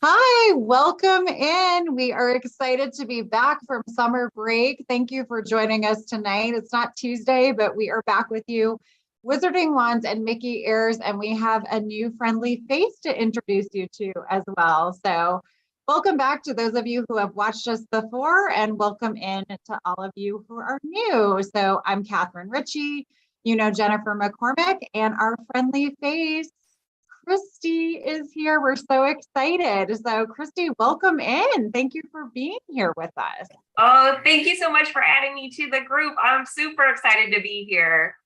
Hi, welcome in. We are excited to be back from summer break. Thank you for joining us tonight. It's not Tuesday, but we are back with you, Wizarding Wands and Mickey Ears, and we have a new friendly face to introduce you to as well. So welcome back to those of you who have watched us before, and welcome in to all of you who are new. So I'm Catherine Ritchie, you know Jennifer McCormick, and our friendly face Christy is here. We're so excited. So, Christy, welcome in. Thank you for being here with us. Oh, thank you so much for adding me to the group. I'm super excited to be here.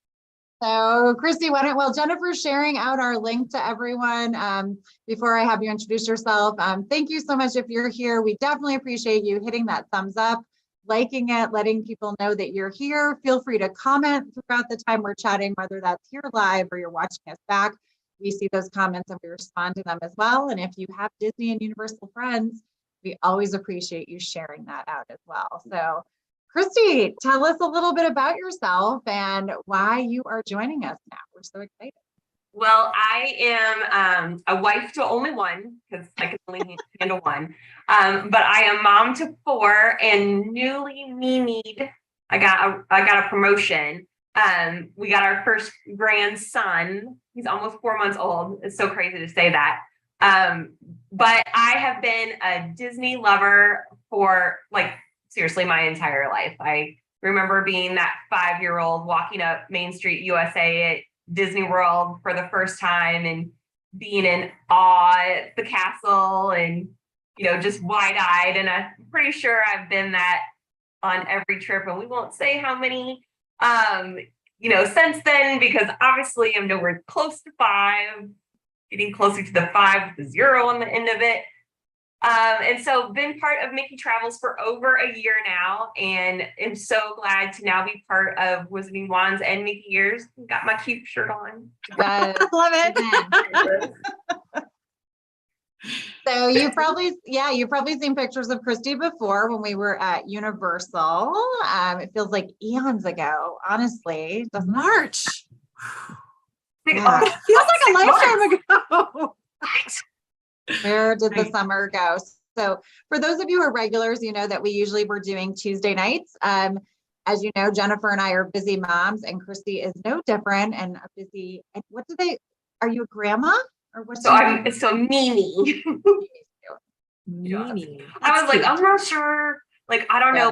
So, Christy, Jennifer's sharing out our link to everyone. Before I have you introduce yourself, thank you so much if you're here. We definitely appreciate you hitting that thumbs up, liking it, letting people know that you're here. Feel free to comment throughout the time we're chatting, whether that's here live or you're watching us back. We see those comments and we respond to them as well. And if you have Disney and Universal friends, we always appreciate you sharing that out as well. So, Christy, tell us a little bit about yourself and why you are joining us now. We're so excited. Well, I am a wife to only one because I can only handle one. But I am mom to four and newly mimi'd. I got a promotion. We got our first grandson. He's almost 4 months old. It's so crazy to say that. But I have been a Disney lover for seriously my entire life. I remember being that 5-year-old walking up Main Street USA at Disney World for the first time and being in awe at the castle and, just wide-eyed. And I'm pretty sure I've been that on every trip, and we won't say how many since then, because obviously I'm nowhere close to 5, getting closer to the 5 with the 0 on the end of it. And so been part of Mickey Travels for over a year now, and am so glad to now be part of Wizarding Wands and Mickey Ears. Got my cute shirt on. Yes. Love it. So you've probably seen pictures of Christy before when we were at Universal. It feels like eons ago, honestly. March. Yeah. It feels like a lifetime ago. Where did the summer go? So for those of you who are regulars, you know that we usually were doing Tuesday nights. As you know, Jennifer and I are busy moms, and Christy is no different and a busy. And are you a grandma? Or what's so Mimi. Mimi. I was like, I'm not sure. I don't know.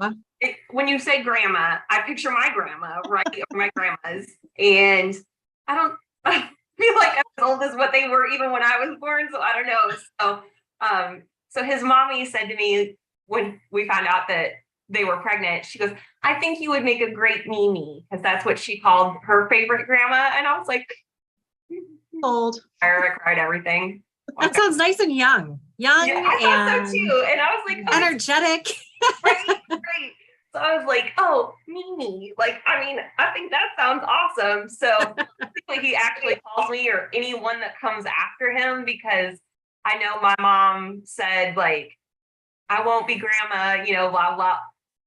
When you say grandma, I picture my grandma, right? Or my grandmas. And I feel like I'm as old as what they were even when I was born. So I don't know. So his mommy said to me when we found out that they were pregnant, she goes, I think you would make a great Mimi, because that's what she called her favorite grandma. And I was like, old. I cried everything. That sounds nice and young. Yeah, I thought so too. And I was like, energetic. Right. So I was like, oh, Mimi. I think that sounds awesome. So he actually calls me, or anyone that comes after him, because I know my mom said, I won't be grandma, blah, blah.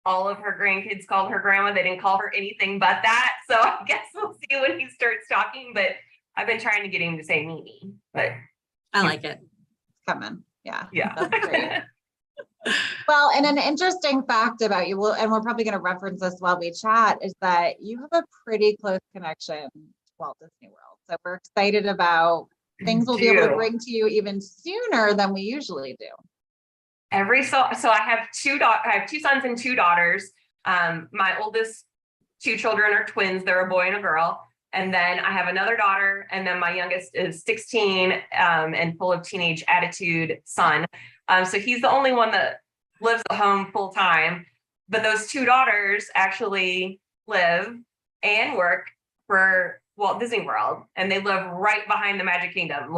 All of her grandkids called her grandma. They didn't call her anything but that. So I guess we'll see when he starts talking. But I've been trying to get him to say Mimi. But I like it. Coming. Yeah. That's great. Well, and an interesting fact about you, and we're probably going to reference this while we chat, is that you have a pretty close connection to Walt Disney World. So we're excited about things we'll be able to bring to you even sooner than we usually do. So I have two sons and 2 daughters. My oldest 2 children are twins. They're a boy and a girl. And then I have another daughter, and then my youngest is 16 and full of teenage attitude son. So he's the only one that lives at home full time. But those 2 daughters actually live and work for Walt Disney World, and they live right behind the Magic Kingdom.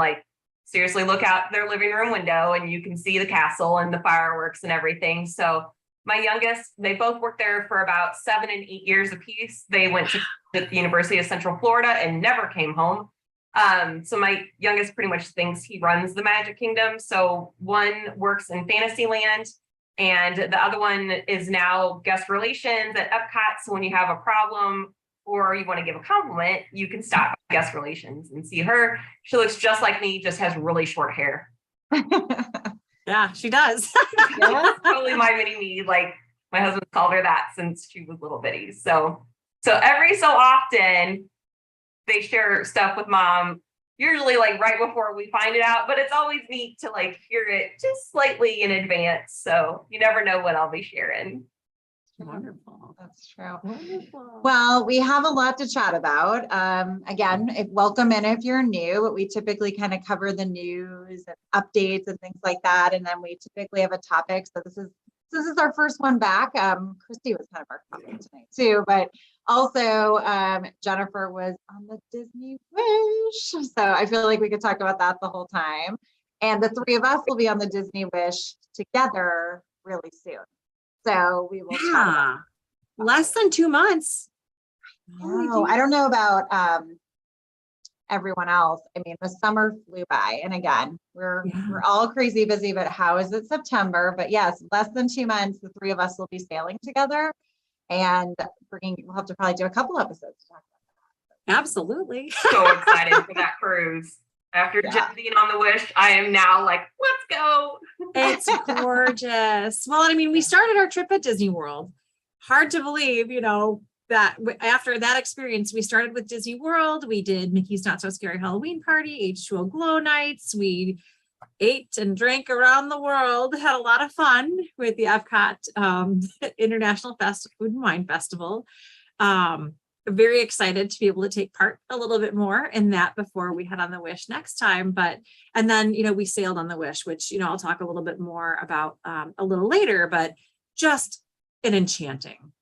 Seriously, look out their living room window and you can see the castle and the fireworks and everything. So my youngest, they both worked there for about 7 and 8 years apiece. They went to the University of Central Florida and never came home. So my youngest pretty much thinks he runs the Magic Kingdom. So one works in Fantasyland, and the other one is now guest relations at Epcot. So when you have a problem or you want to give a compliment, you can stop by guest relations and see her. She looks just like me, just has really short hair. Yeah, she does. Yeah. Totally my mini me. Like my husband called her that since she was little bitty. So every so often they share stuff with mom, usually like right before we find it out, but it's always neat to like hear it just slightly in advance. So you never know what I'll be sharing. Wonderful. That's true. Wonderful. Well, we have a lot to chat about. Again, welcome in if you're new, but we typically kind of cover the news and updates and things like that. And then we typically have a topic. So this is our first one back. Christy was kind of our topic tonight too, but also Jennifer was on the Disney Wish. So I feel like we could talk about that the whole time. And the three of us will be on the Disney Wish together really soon. So we will chat about less than 2 months. no, I don't know about everyone else. I mean, the summer flew by, and again, we're all crazy busy. But how is it September? But yes, less than 2 months, the three of us will be sailing together, and we'll have to probably do a couple episodes to talk about Absolutely. So excited for that cruise. After just being on the Wish, I am now like, let's go. It's gorgeous. Well, I mean, we started our trip at Disney World. Hard to believe, that after that experience, we started with Disney World. We did Mickey's Not So Scary Halloween Party, H2O Glow Nights. We ate and drank around the world, had a lot of fun with the Epcot International Food and Wine Festival. Very excited to be able to take part a little bit more in that before we head on the Wish next time. And then, we sailed on the Wish, which, I'll talk a little bit more about a little later, but just an enchanting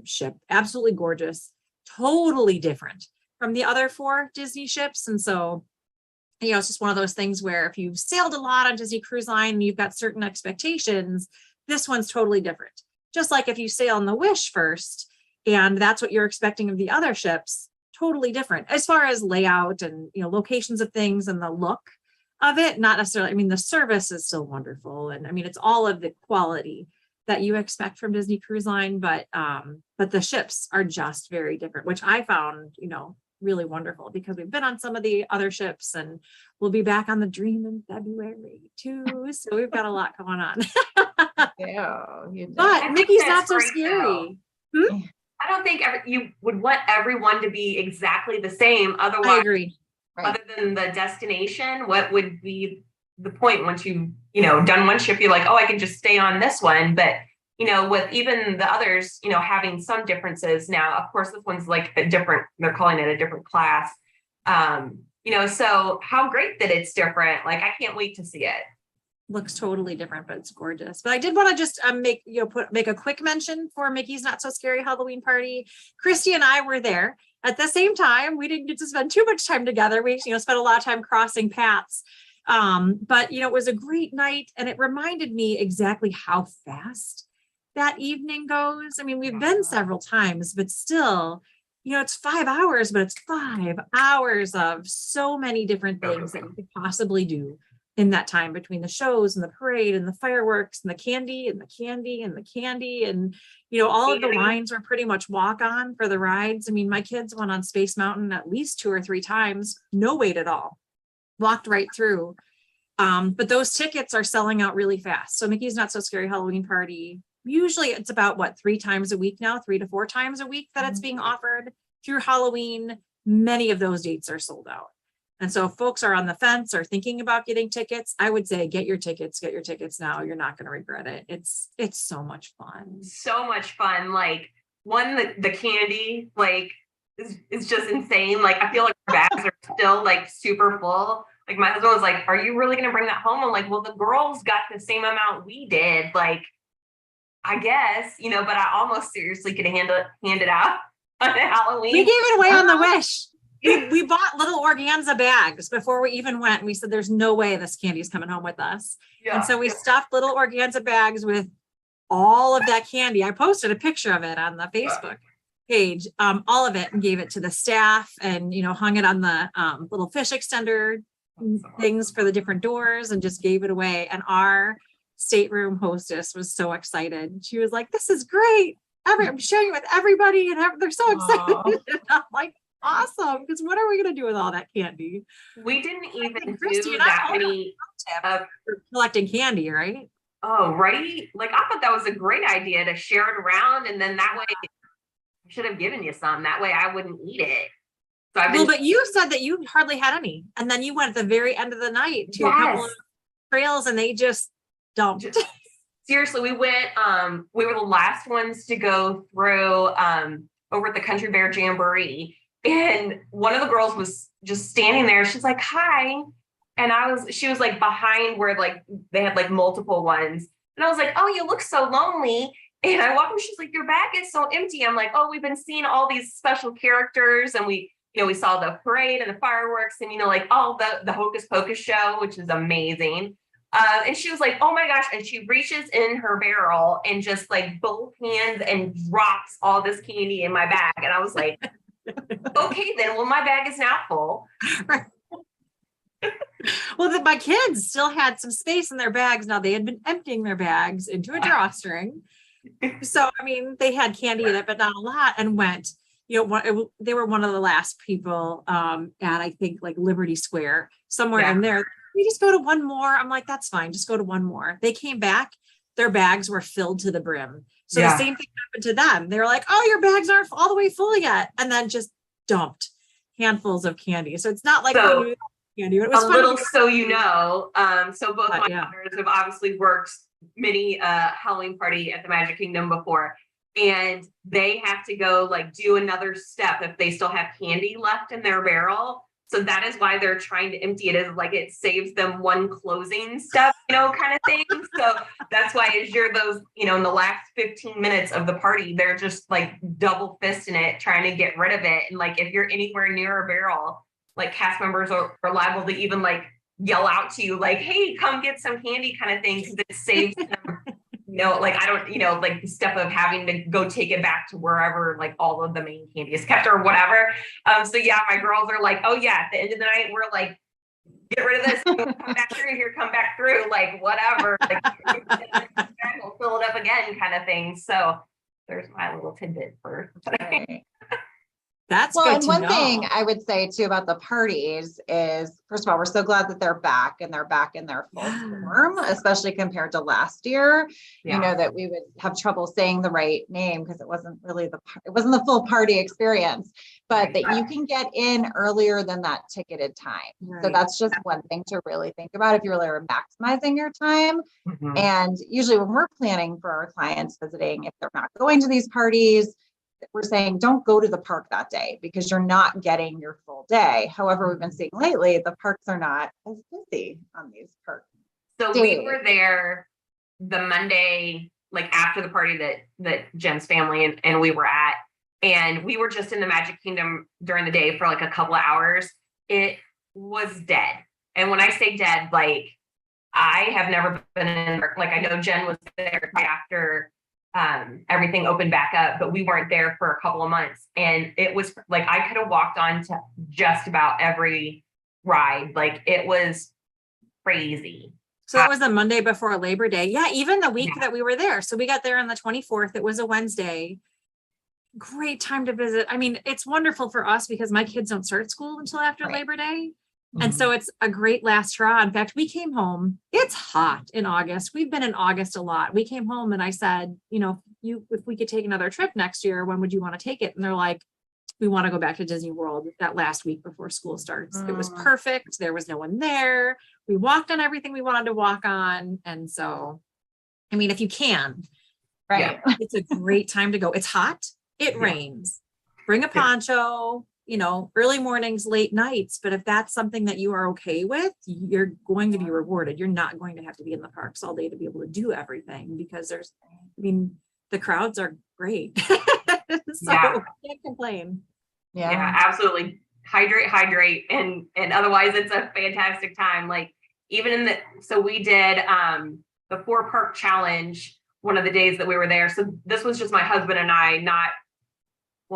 ship. Absolutely gorgeous, totally different from the other 4 Disney ships. And so, it's just one of those things where if you've sailed a lot on Disney Cruise Line and you've got certain expectations, this one's totally different. Just like if you sail on the Wish first, and that's what you're expecting of the other ships, totally different as far as layout and, locations of things and the look of it. Not necessarily, I mean, the service is still wonderful. And I mean, it's all of the quality that you expect from Disney Cruise Line, but the ships are just very different, which I found, really wonderful because we've been on some of the other ships and we'll be back on the Dream in February too. So we've got a lot going on. But Mickey's Not So Scary. I don't think you would want everyone to be exactly the same. Otherwise, I agree. Other than the destination, what would be the point once you done one ship? You're like, oh, I can just stay on this one. But with even the others, having some differences now. Of course, this one's like a different. They're calling it a different class. So how great that it's different. Like I can't wait to see it. Looks totally different, but it's gorgeous. But I did want to just make a quick mention for Mickey's Not So Scary Halloween Party. Christy and I were there at the same time. We didn't get to spend too much time together. We spent a lot of time crossing paths. But it was a great night, and it reminded me exactly how fast that evening goes. I mean, we've been several times, but still, it's 5 hours, but it's 5 hours of so many different things that you could possibly do in that time between the shows and the parade and the fireworks and the candy and the candy and the candy. And, all of the lines were pretty much walk on for the rides. I mean, my kids went on Space Mountain at least 2 or 3 times, no wait at all, walked right through. But those tickets are selling out really fast. So Mickey's Not So Scary Halloween Party, usually it's about 3 times a week now, 3 to 4 times a week that it's being offered through Halloween. Many of those dates are sold out. And so if folks are on the fence or thinking about getting tickets, I would say get your tickets now. You're not going to regret it. It's so much fun. So much fun. Like the candy, like is just insane. Like I feel like our bags are still like super full. Like my husband was like, are you really going to bring that home? I'm like, well, the girls got the same amount we did. Like, I guess, but I almost seriously could hand it out on Halloween. We gave it away on the Wish. We bought little organza bags before we even went. And we said, there's no way this candy is coming home with us. Yeah. And so we stuffed little organza bags with all of that candy. I posted a picture of it on the Facebook page, all of it, and gave it to the staff and, hung it on the little fish extender things for the different doors and just gave it away. And our stateroom hostess was so excited. She was like, this is great. I'm sharing it with everybody and they're so excited. And I'm like, awesome. Because what are we going to do with all that candy? We didn't even Christy, do you're not that owning many. for collecting candy, right? Oh, right. Like I thought that was a great idea to share it around, and then that way I should have given you some. That way I wouldn't eat it. So I've Well, been but you said that you hardly had any. And then you went at the very end of the night to a couple of yes. trails and they just dumped. Seriously, we were the last ones to go through over at the Country Bear Jamboree. And one of the girls was just standing there. She's like, hi. And she was like behind where like they had like multiple ones. And I was like, oh, you look so lonely. And I walked and she's like, your bag is so empty. I'm like, oh, we've been seeing all these special characters. And we saw the parade and the fireworks and, like all the Hocus Pocus show, which is amazing. And she was like, oh my gosh. And she reaches in her barrel and just like both hands and drops all this candy in my bag. And I was like, okay, then, well, my bag is now full. Well, my kids still had some space in their bags. Now they had been emptying their bags into a drawstring. So, I mean, they had candy in it, but not a lot, and went, they were one of the last people at, I think, like Liberty Square, somewhere in there. We just go to one more. I'm like, that's fine. Just go to one more. They came back. Their bags were filled to the brim. So the same thing happened to them. They were like, oh, your bags aren't all the way full yet. And then just dumped handfuls of candy. So it's not like candy. It was a little, so so both my daughters have obviously worked many Halloween party at the Magic Kingdom before. And they have to go like do another step if they still have candy left in their barrel. So that is why they're trying to empty it, is like it saves them one closing step, kind of thing. So that's why as you're those, in the last 15 minutes of the party, they're just like double fisting it, trying to get rid of it. And like, if you're anywhere near a barrel, like cast members are liable to even like yell out to you, like, hey, come get some candy kind of thing. Cause it saves them, like, I don't, like the step of having to go take it back to wherever like all of the main candy is kept or whatever. So yeah, my girls are like, oh yeah, at the end of the night, we're like, get rid of this, come back through here, come back through, like whatever, like we'll fill it up again kind of thing. So there's my little tidbit for today. That's well, good and to one know. thing I would say too about the parties is, first of all, we're so glad that they're back and they're back in their full form, especially compared to last year. That we would have trouble saying the right name because it wasn't really the full party experience, but that you can get in earlier than that ticketed time. Right. So that's just one thing to really think about if you're really maximizing your time. Mm-hmm. And usually when we're planning for our clients visiting, if they're not going to these parties, we're saying don't go to the park that day because you're not getting your full day. However, we've been seeing lately the parks are not as busy on these parks. So we were there the Monday, like after the party that Jen's family and we were at, and we were just in the Magic Kingdom during the day for like a couple of hours. It was dead. And when I say dead, like I have never been in, like I know Jen was there after everything opened back up, but we weren't there for a couple of months. And it was like, I could have walked on to just about every ride. Like it was crazy. So it was the Monday before Labor Day. Yeah. Even the week that we were there. So we got there on the 24th. It was a Wednesday. Great time to visit. I mean, it's wonderful for us because my kids don't start school until after Labor Day. And so it's a great last hurrah. In fact, we came home. It's hot in August. We've been in August a lot. We came home and I said, if we could take another trip next year, when would you want to take it? And they're like, we want to go back to Disney World that last week before school starts. It was perfect. There was no one there. We walked on everything we wanted to walk on. And so, I mean, if you can, it's a great time to go. It's hot. It rains. Bring a poncho. Early mornings, late nights. But if that's something that you are okay with, you're going to be rewarded. You're not going to have to be in the parks all day to be able to do everything because the crowds are great. So can't complain. Yeah, absolutely. Hydrate. And otherwise it's a fantastic time. Like even so we did the 4-park challenge one of the days that we were there. So this was just my husband and I,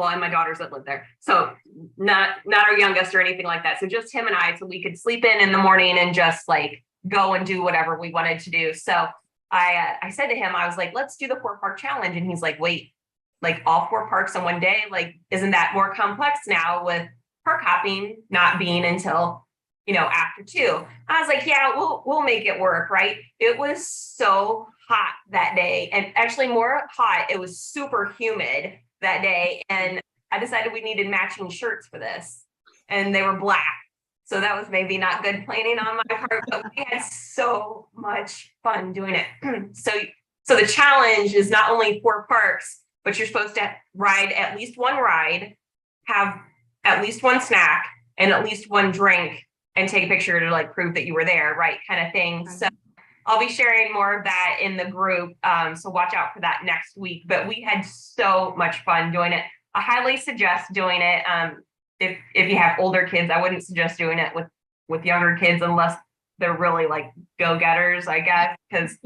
and my daughters that live there. So not our youngest or anything like that. So just him and I, so we could sleep in the morning and just like go and do whatever we wanted to do. So I said to him, I was like, let's do the 4-park challenge. And he's like, wait, like all 4 parks in one day? Like, isn't that more complex now with park hopping not being until, after 2. I was like, yeah, we'll make it work, right? It was so hot that day, and actually more hot. It was super humid that day, and I decided we needed matching shirts for this, and they were black. So that was maybe not good planning on my part, but we had so much fun doing it. So the challenge is not only 4 parks, but you're supposed to ride at least one ride, have at least one snack, and at least one drink, and take a picture to like prove that you were there, right? Kind of thing. So I'll be sharing more of that in the group. So watch out for that next week. But we had so much fun doing it. I highly suggest doing it. If you have older kids, I wouldn't suggest doing it with younger kids unless they're really like go-getters, I guess, because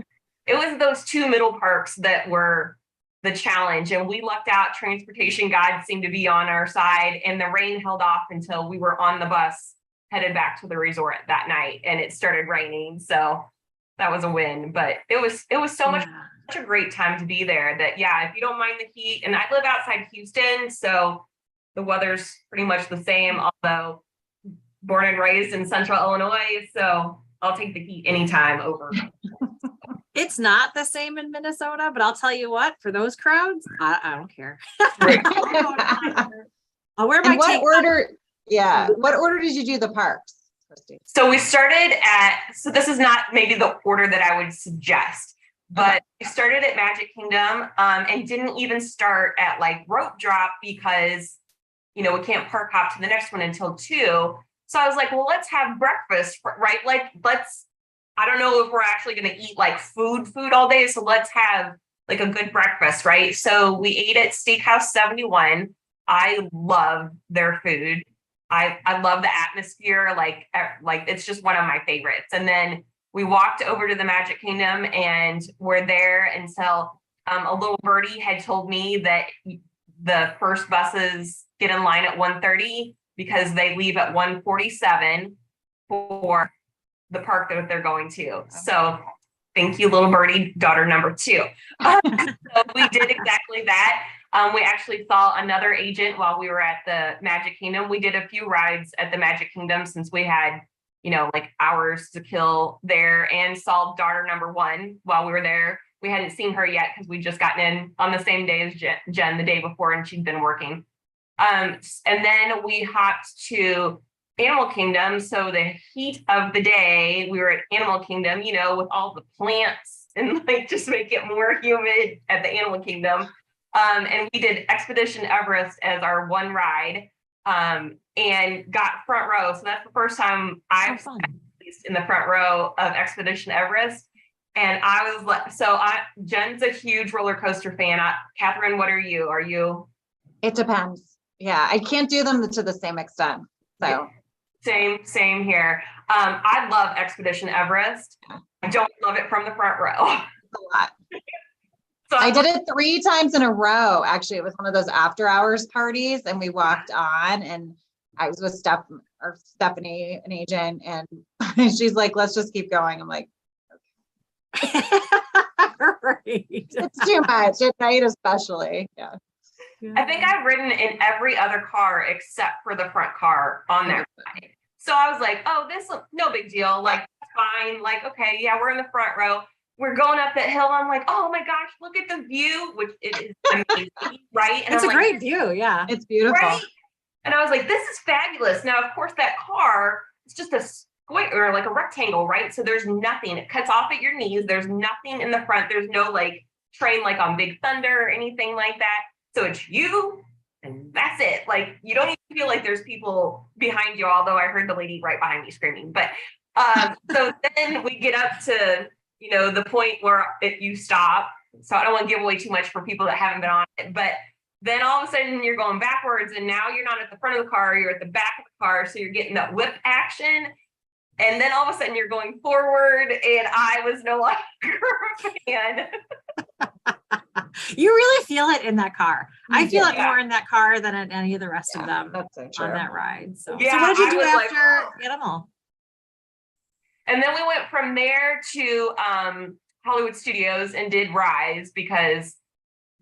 it was those 2 middle parks that were the challenge, and we lucked out. Transportation guides seemed to be on our side, and the rain held off until we were on the bus headed back to the resort that night, and it started raining. So that was a win, but it was so much such a great time to be there that, yeah, if you don't mind the heat, and I live outside Houston, so the weather's pretty much the same, although born and raised in central Illinois, so I'll take the heat anytime over. It's not the same in Minnesota, but I'll tell you what, for those crowds, I don't care. I'll wear my what order? Yeah. What order did you do the parks, Christy? So we started so this is not maybe the order that I would suggest, but we started at Magic Kingdom and didn't even start at like rope drop because, we can't park hop to the next one until 2. So I was like, well, let's have breakfast, right? Like, I don't know if we're actually going to eat like food all day. So let's have like a good breakfast, right? So we ate at Steakhouse 71. I love their food. I love the atmosphere. Like it's just one of my favorites. And then we walked over to the Magic Kingdom and we're there until a little birdie had told me that the first buses get in line at 1:30 because they leave at 1:47 for the park that they're going to. So thank you, little birdie, daughter number 2. So we did exactly that. We actually saw another agent while we were at the Magic Kingdom. We did a few rides at the Magic Kingdom since we had, like hours to kill there, and saw daughter number 1 while we were there. We hadn't seen her yet because we just gotten in on the same day as Jen the day before, and she'd been working. And then we hopped to Animal Kingdom. So the heat of the day, we were at Animal Kingdom, with all the plants and like just make it more humid at the Animal Kingdom. And we did Expedition Everest as our one ride, and got front row. So that's the first time I've sat in the front row of Expedition Everest. And I was like, Jen's a huge roller coaster fan. Catherine, what are you? Are you? It depends. Yeah, I can't do them to the same extent. So same here. I love Expedition Everest. I don't love it from the front row. It's a lot. So I did it 3 times in a row. Actually, it was one of those after hours parties, and we walked on, and I was with Stephanie, an agent, and she's like, "Let's just keep going." I'm like, "Okay." Right. It's too much at night, especially. Yeah. I think I've ridden in every other car except for the front car on that ride. So I was like, "Oh, this no big deal. Like, fine. Like, okay, yeah, we're in the front row." We're going up that hill. I'm like, "Oh my gosh, look at the view," which it is amazing, right? And it's I'm a great view. Yeah. It's beautiful. Right? And I was like, "This is fabulous." Now, of course, that car is just a square or like a rectangle, right? So there's nothing. It cuts off at your knees. There's nothing in the front. There's no like train like on Big Thunder or anything like that. So it's you and that's it. Like, you don't even feel like there's people behind you, although I heard the lady right behind me screaming. But so then we get up to the point where you stop. So I don't want to give away too much for people that haven't been on it, but then all of a sudden you're going backwards, and now you're not at the front of the car, you're at the back of the car. So you're getting that whip action. And then all of a sudden you're going forward, and I was no longer a fan. You really feel it in that car. I feel it more in that car than in any of the rest of them on that ride. So, yeah, so what did you do after Animal? And then we went from there to Hollywood Studios and did Rise because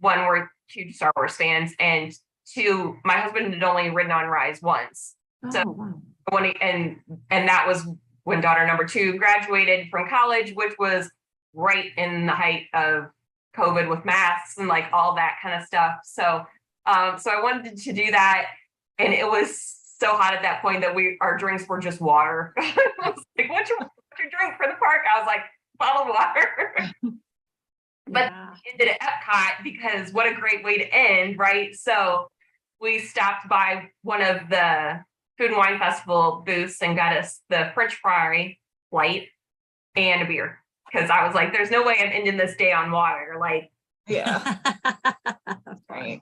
1, we're huge Star Wars fans, and 2, my husband had only ridden on Rise once. So Oh, wow. and that was when daughter number 2 graduated from college, which was right in the height of COVID with masks and like all that kind of stuff. So so I wanted to do that, and it was so hot at that point that our drinks were just water. I was like, what's your drink for the park? I was like, bottled water. But Yeah. ended at Epcot because what a great way to end, right? So we stopped by one of the Food and Wine Festival booths and got us the French fry light and a beer. Because I was like, there's no way I'm ending this day on water. Like, Yeah. Right.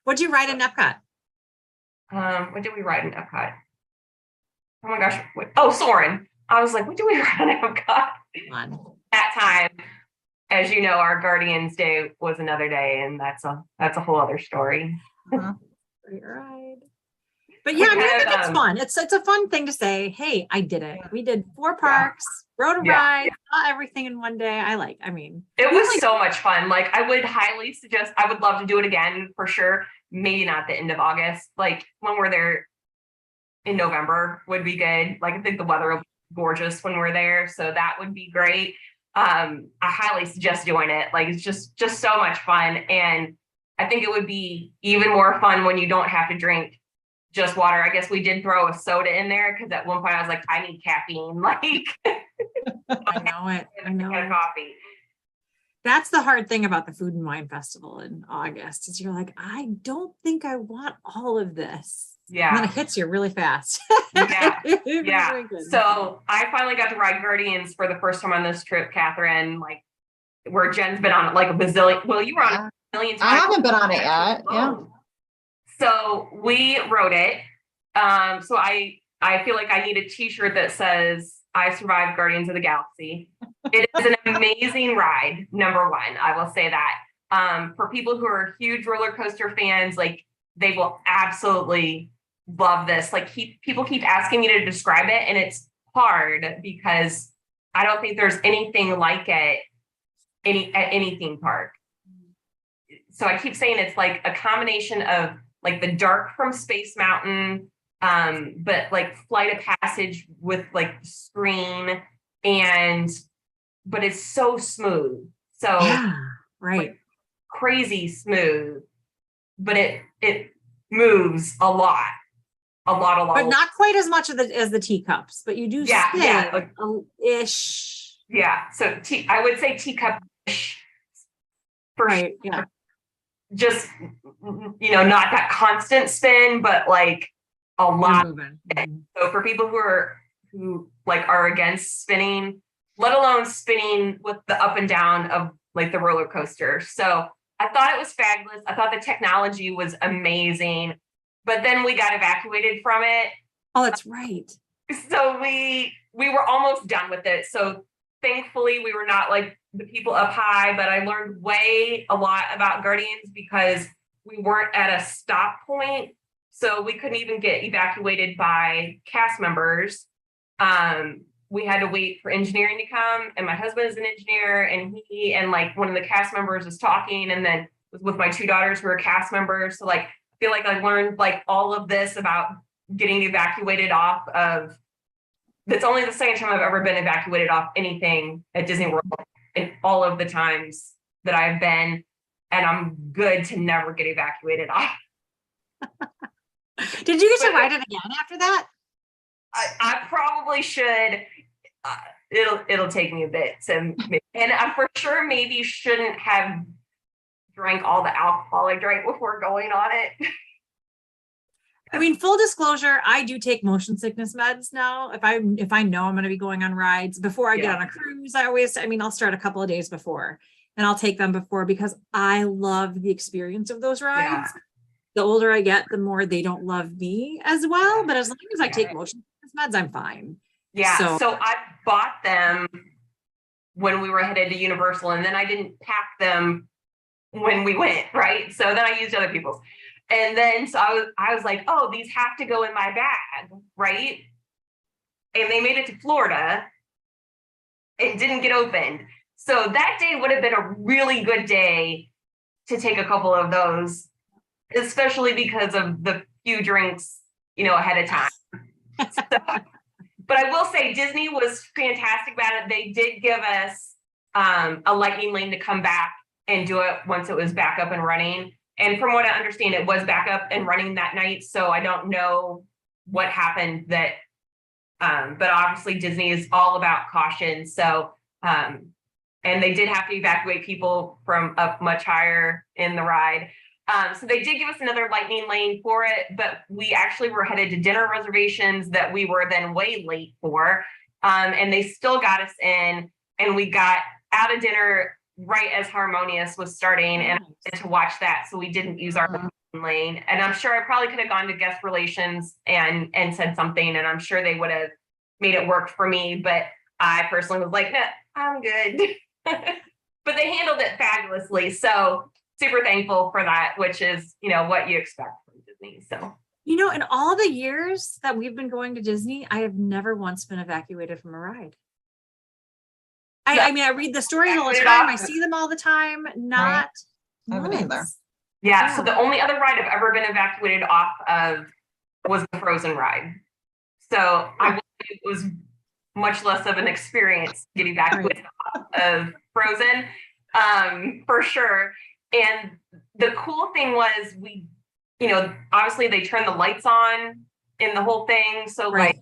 What'd you ride in Epcot? what did we ride in Epcot? Oh my gosh. Soarin'. I was like, what do we ride in Epcot? Fun. That time, as you know, our Guardians Day was another day, and that's a whole other story. Uh-huh. Great ride. But yeah, I mean, I think it's fun. It's a fun thing to say, hey, I did it. We did 4 parks, rode a ride, saw everything in one day. It was so much fun. Like, I would highly suggest, I would love to do it again for sure. Maybe not the end of August. Like, when we're there in November would be good. Like, I think the weather will be gorgeous when we're there. So that would be great. I highly suggest doing it. Like, it's just so much fun. And I think it would be even more fun when you don't have to drink just water. I guess we did throw a soda in there because at one point I was like, I need caffeine. Like, I know it. I know. Coffee. That's the hard thing about the Food and Wine Festival in August is you're like, I don't think I want all of this. Yeah. And then it hits you really fast. Yeah. Yeah. So I finally got to ride Guardians for the first time on this trip, Catherine, like where Jen's been on it like a bazillion. Well, you were on it a million times. I haven't been on it yet. Yeah. So we wrote it. So I feel like I need a t-shirt that says I survived Guardians of the Galaxy. It is an amazing ride. Number one, I will say that. For people who are huge roller coaster fans, like they will absolutely love this. Like people keep asking me to describe it, and it's hard because I don't think there's anything like it at any theme park. So I keep saying it's like a combination of like the dark from Space Mountain, but like Flight of Passage with like screen but it's so smooth. So yeah, right. Like, crazy smooth, but it moves a lot. But not quite as much as the teacups, but you do stay like ish. Yeah. So I would say teacup-ish. Right. Yeah. Just, not that constant spin, but like a lot. Mm-hmm. So for people who are against spinning, let alone spinning with the up and down of like the roller coaster. So I thought it was fabulous. I thought the technology was amazing, but then we got evacuated from it. Oh, that's right. So we were almost done with it. So thankfully we were not like the people up high, but I learned a lot about Guardians because we weren't at a stop point. So we couldn't even get evacuated by cast members. We had to wait for engineering to come, and my husband is an engineer, and he and like one of the cast members was talking, and then was with my 2 daughters who are cast members. So like, I feel like I learned like all of this about getting evacuated off of. That's only the second time I've ever been evacuated off anything at Disney World in all of the times that I've been, and I'm good to never get evacuated off. Did you get to ride it again after that? I probably should. It'll take me a bit and I for sure maybe shouldn't have drank all the alcohol I drank before going on it. I mean, full disclosure, I do take motion sickness meds now. If I know I'm going to be going on rides before I get on a cruise, I'll start a couple of days before and I'll take them before because I love the experience of those rides. Yeah. The older I get, the more they don't love me as well. But as long as I take motion sickness meds, I'm fine. Yeah. So I bought them when we were headed to Universal, and then I didn't pack them when we went, right? So then I used other people's. And then so I was like, oh, these have to go in my bag, right? And they made it to Florida. It didn't get opened. So that day would have been a really good day to take a couple of those, especially because of the few drinks, ahead of time. But I will say Disney was fantastic about it. They did give us a lightning lane to come back and do it once it was back up and running. And from what I understand, it was back up and running that night. So I don't know what happened that, but obviously Disney is all about caution. So, and they did have to evacuate people from up much higher in the ride. So they did give us another lightning lane for it, but we actually were headed to dinner reservations that we were then way late for. And they still got us in, and we got out of dinner right as Harmonious was starting, and I wanted to watch that. So we didn't use our lightning lane. And I'm sure I probably could have gone to guest relations and said something, and I'm sure they would have made it work for me. But I personally was like, nah, I'm good. But they handled it fabulously. So super thankful for that, which is, what you expect from Disney. So, in all the years that we've been going to Disney, I have never once been evacuated from a ride. I mean, I read the stories all the time. I see them all the time. Not once. Yeah. So the only other ride I've ever been evacuated off of was the Frozen ride. So it was much less of an experience getting evacuated off of Frozen, for sure. And the cool thing was we, obviously they turned the lights on in the whole thing. So like,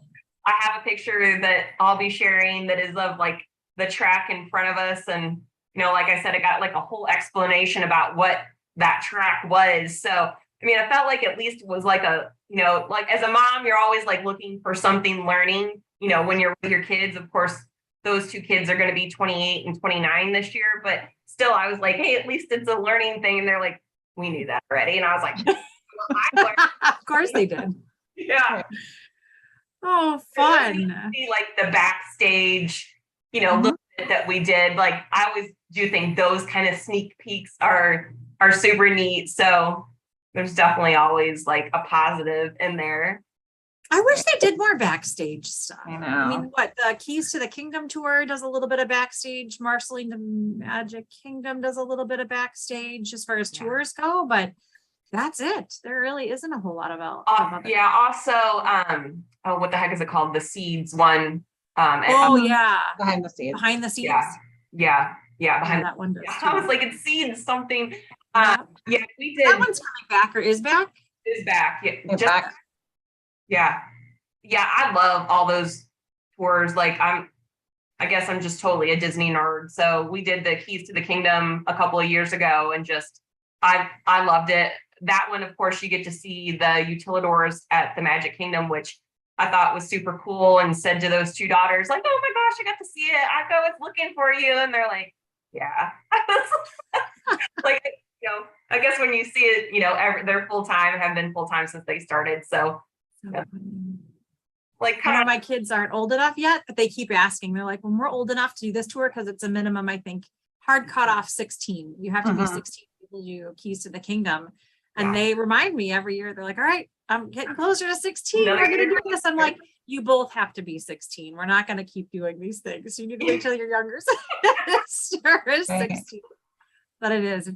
I have a picture that I'll be sharing that is of like the track in front of us. And, like I said, I got like a whole explanation about what that track was. So, I mean, I felt like at least it was like like as a mom, you're always like looking for something learning, when you're with your kids. Of course, those two kids are going to be 28 and 29 this year, but still I was like, hey, at least it's a learning thing. And they're like, we knew that already. And I was like, well, I learned. Of course they did. Yeah. Oh, fun. See like the backstage, little bit that we did. Like I always do think those kind of sneak peeks are super neat. So there's definitely always like a positive in there. I wish they did more backstage stuff. I know. I mean, what the Keys to the Kingdom tour does a little bit of backstage. Marceline the Magic Kingdom does a little bit of backstage as far as tours go, but that's it. There really isn't a whole lot of Also, what the heck is it called? The Seeds one. Behind the scenes. Behind the scenes. Yeah. Behind that one does. I was like, it's Seeds something. We did. That one's coming back or is back. Is back. Yeah. Back. Yeah. I love all those tours. Like I guess I'm just totally a Disney nerd. So we did the Keys to the Kingdom a couple of years ago, and just I loved it. That one, of course, you get to see the utilidors at the Magic Kingdom, which I thought was super cool, and said to those two daughters, like, oh my gosh, I got to see it. I was looking for you. And they're like, yeah. Like, I guess when you see it, they're full-time, have been full-time since they started. So like my kids aren't old enough yet, but they keep asking. They're like, when we're old enough to do this tour, because it's a minimum, I think, hard cutoff 16. You have to be 16 to do Keys to the Kingdom. And they remind me every year, they're like, all right, I'm getting closer to 16. We're going to do this. I'm like, you both have to be 16. We're not going to keep doing these things. You need to wait till you're younger. Sure is 16. But it is,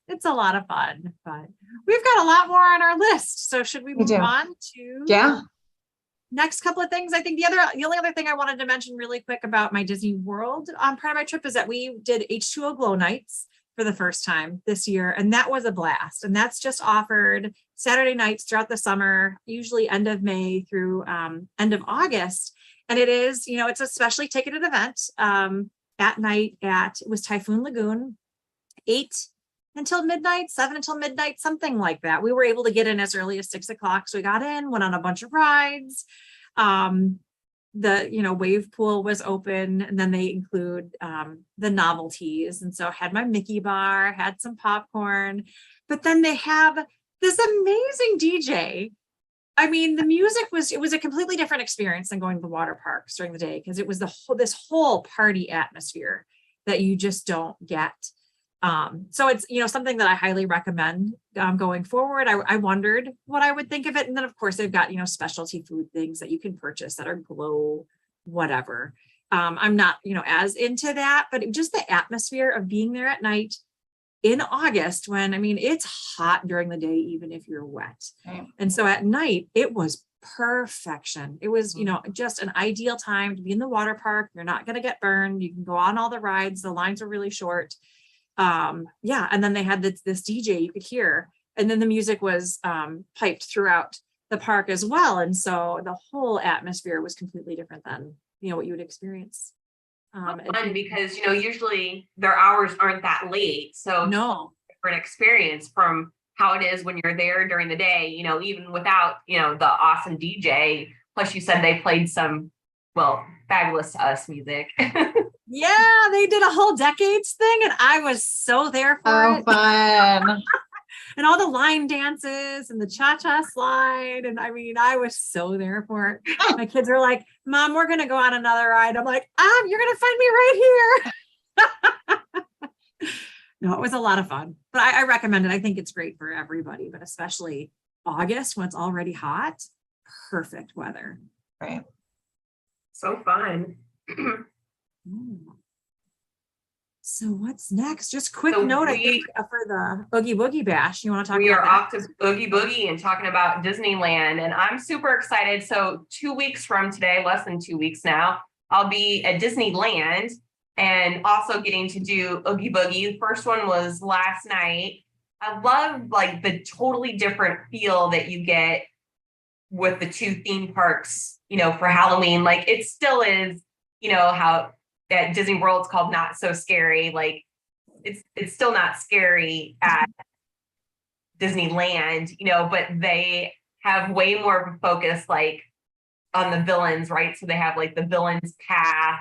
it's a lot of fun. But we've got a lot more on our list. So should we move on to next couple of things? I think the only other thing I wanted to mention really quick about my Disney World part of my trip is that we did H2O Glow Nights for the first time this year. And that was a blast. And that's just offered Saturday nights throughout the summer, usually end of May through end of August. And it is, it's a specially ticketed event at night it was Typhoon Lagoon, 8 until midnight, 7 until midnight, something like that. We were able to get in as early as 6 o'clock. So we got in, went on a bunch of rides. The wave pool was open, and then they include the novelties. And so I had my Mickey bar, had some popcorn, but then they have this amazing DJ. I mean, the music it was a completely different experience than going to the water parks during the day, because it was this whole party atmosphere that you just don't get. So it's, something that I highly recommend going forward. I wondered what I would think of it. And then of course they've got, specialty food things that you can purchase that are glow, whatever. I'm not, as into that, but just the atmosphere of being there at night in August when, it's hot during the day, even if you're wet. Right. And so at night it was perfection. It was, just an ideal time to be in the water park. You're not going to get burned. You can go on all the rides. The lines are really short. And then they had this DJ you could hear, and then the music was piped throughout the park as well. And so the whole atmosphere was completely different than, what you would experience. Fun because, usually their hours aren't that late. So no, different experience from how it is when you're there during the day, even without, the awesome DJ. Plus you said they played some, fabulous to us music. Yeah, they did a whole decades thing and I was so there for it. Fun. And all the line dances and the cha-cha slide. And I was so there for it. My kids were like, Mom, we're going to go on another ride. I'm like, you're going to find me right here. No, it was a lot of fun, but I recommend it. I think it's great for everybody, but especially August when it's already hot, perfect weather. Right. So fun. So what's next? Just quick note, I think, for the Oogie Boogie Bash. You want to talk about We are that? off to Oogie Boogie and talking about Disneyland, and I'm super excited. So 2 weeks from today, less than 2 weeks now, I'll be at Disneyland and also getting to do Oogie Boogie. The first one was last night. I love the totally different feel that you get with the two theme parks, for Halloween. It still is, how at Disney World it's called Not So Scary. It's still not scary at Disneyland, but they have way more of a focus on the villains, right? So they have the villains path,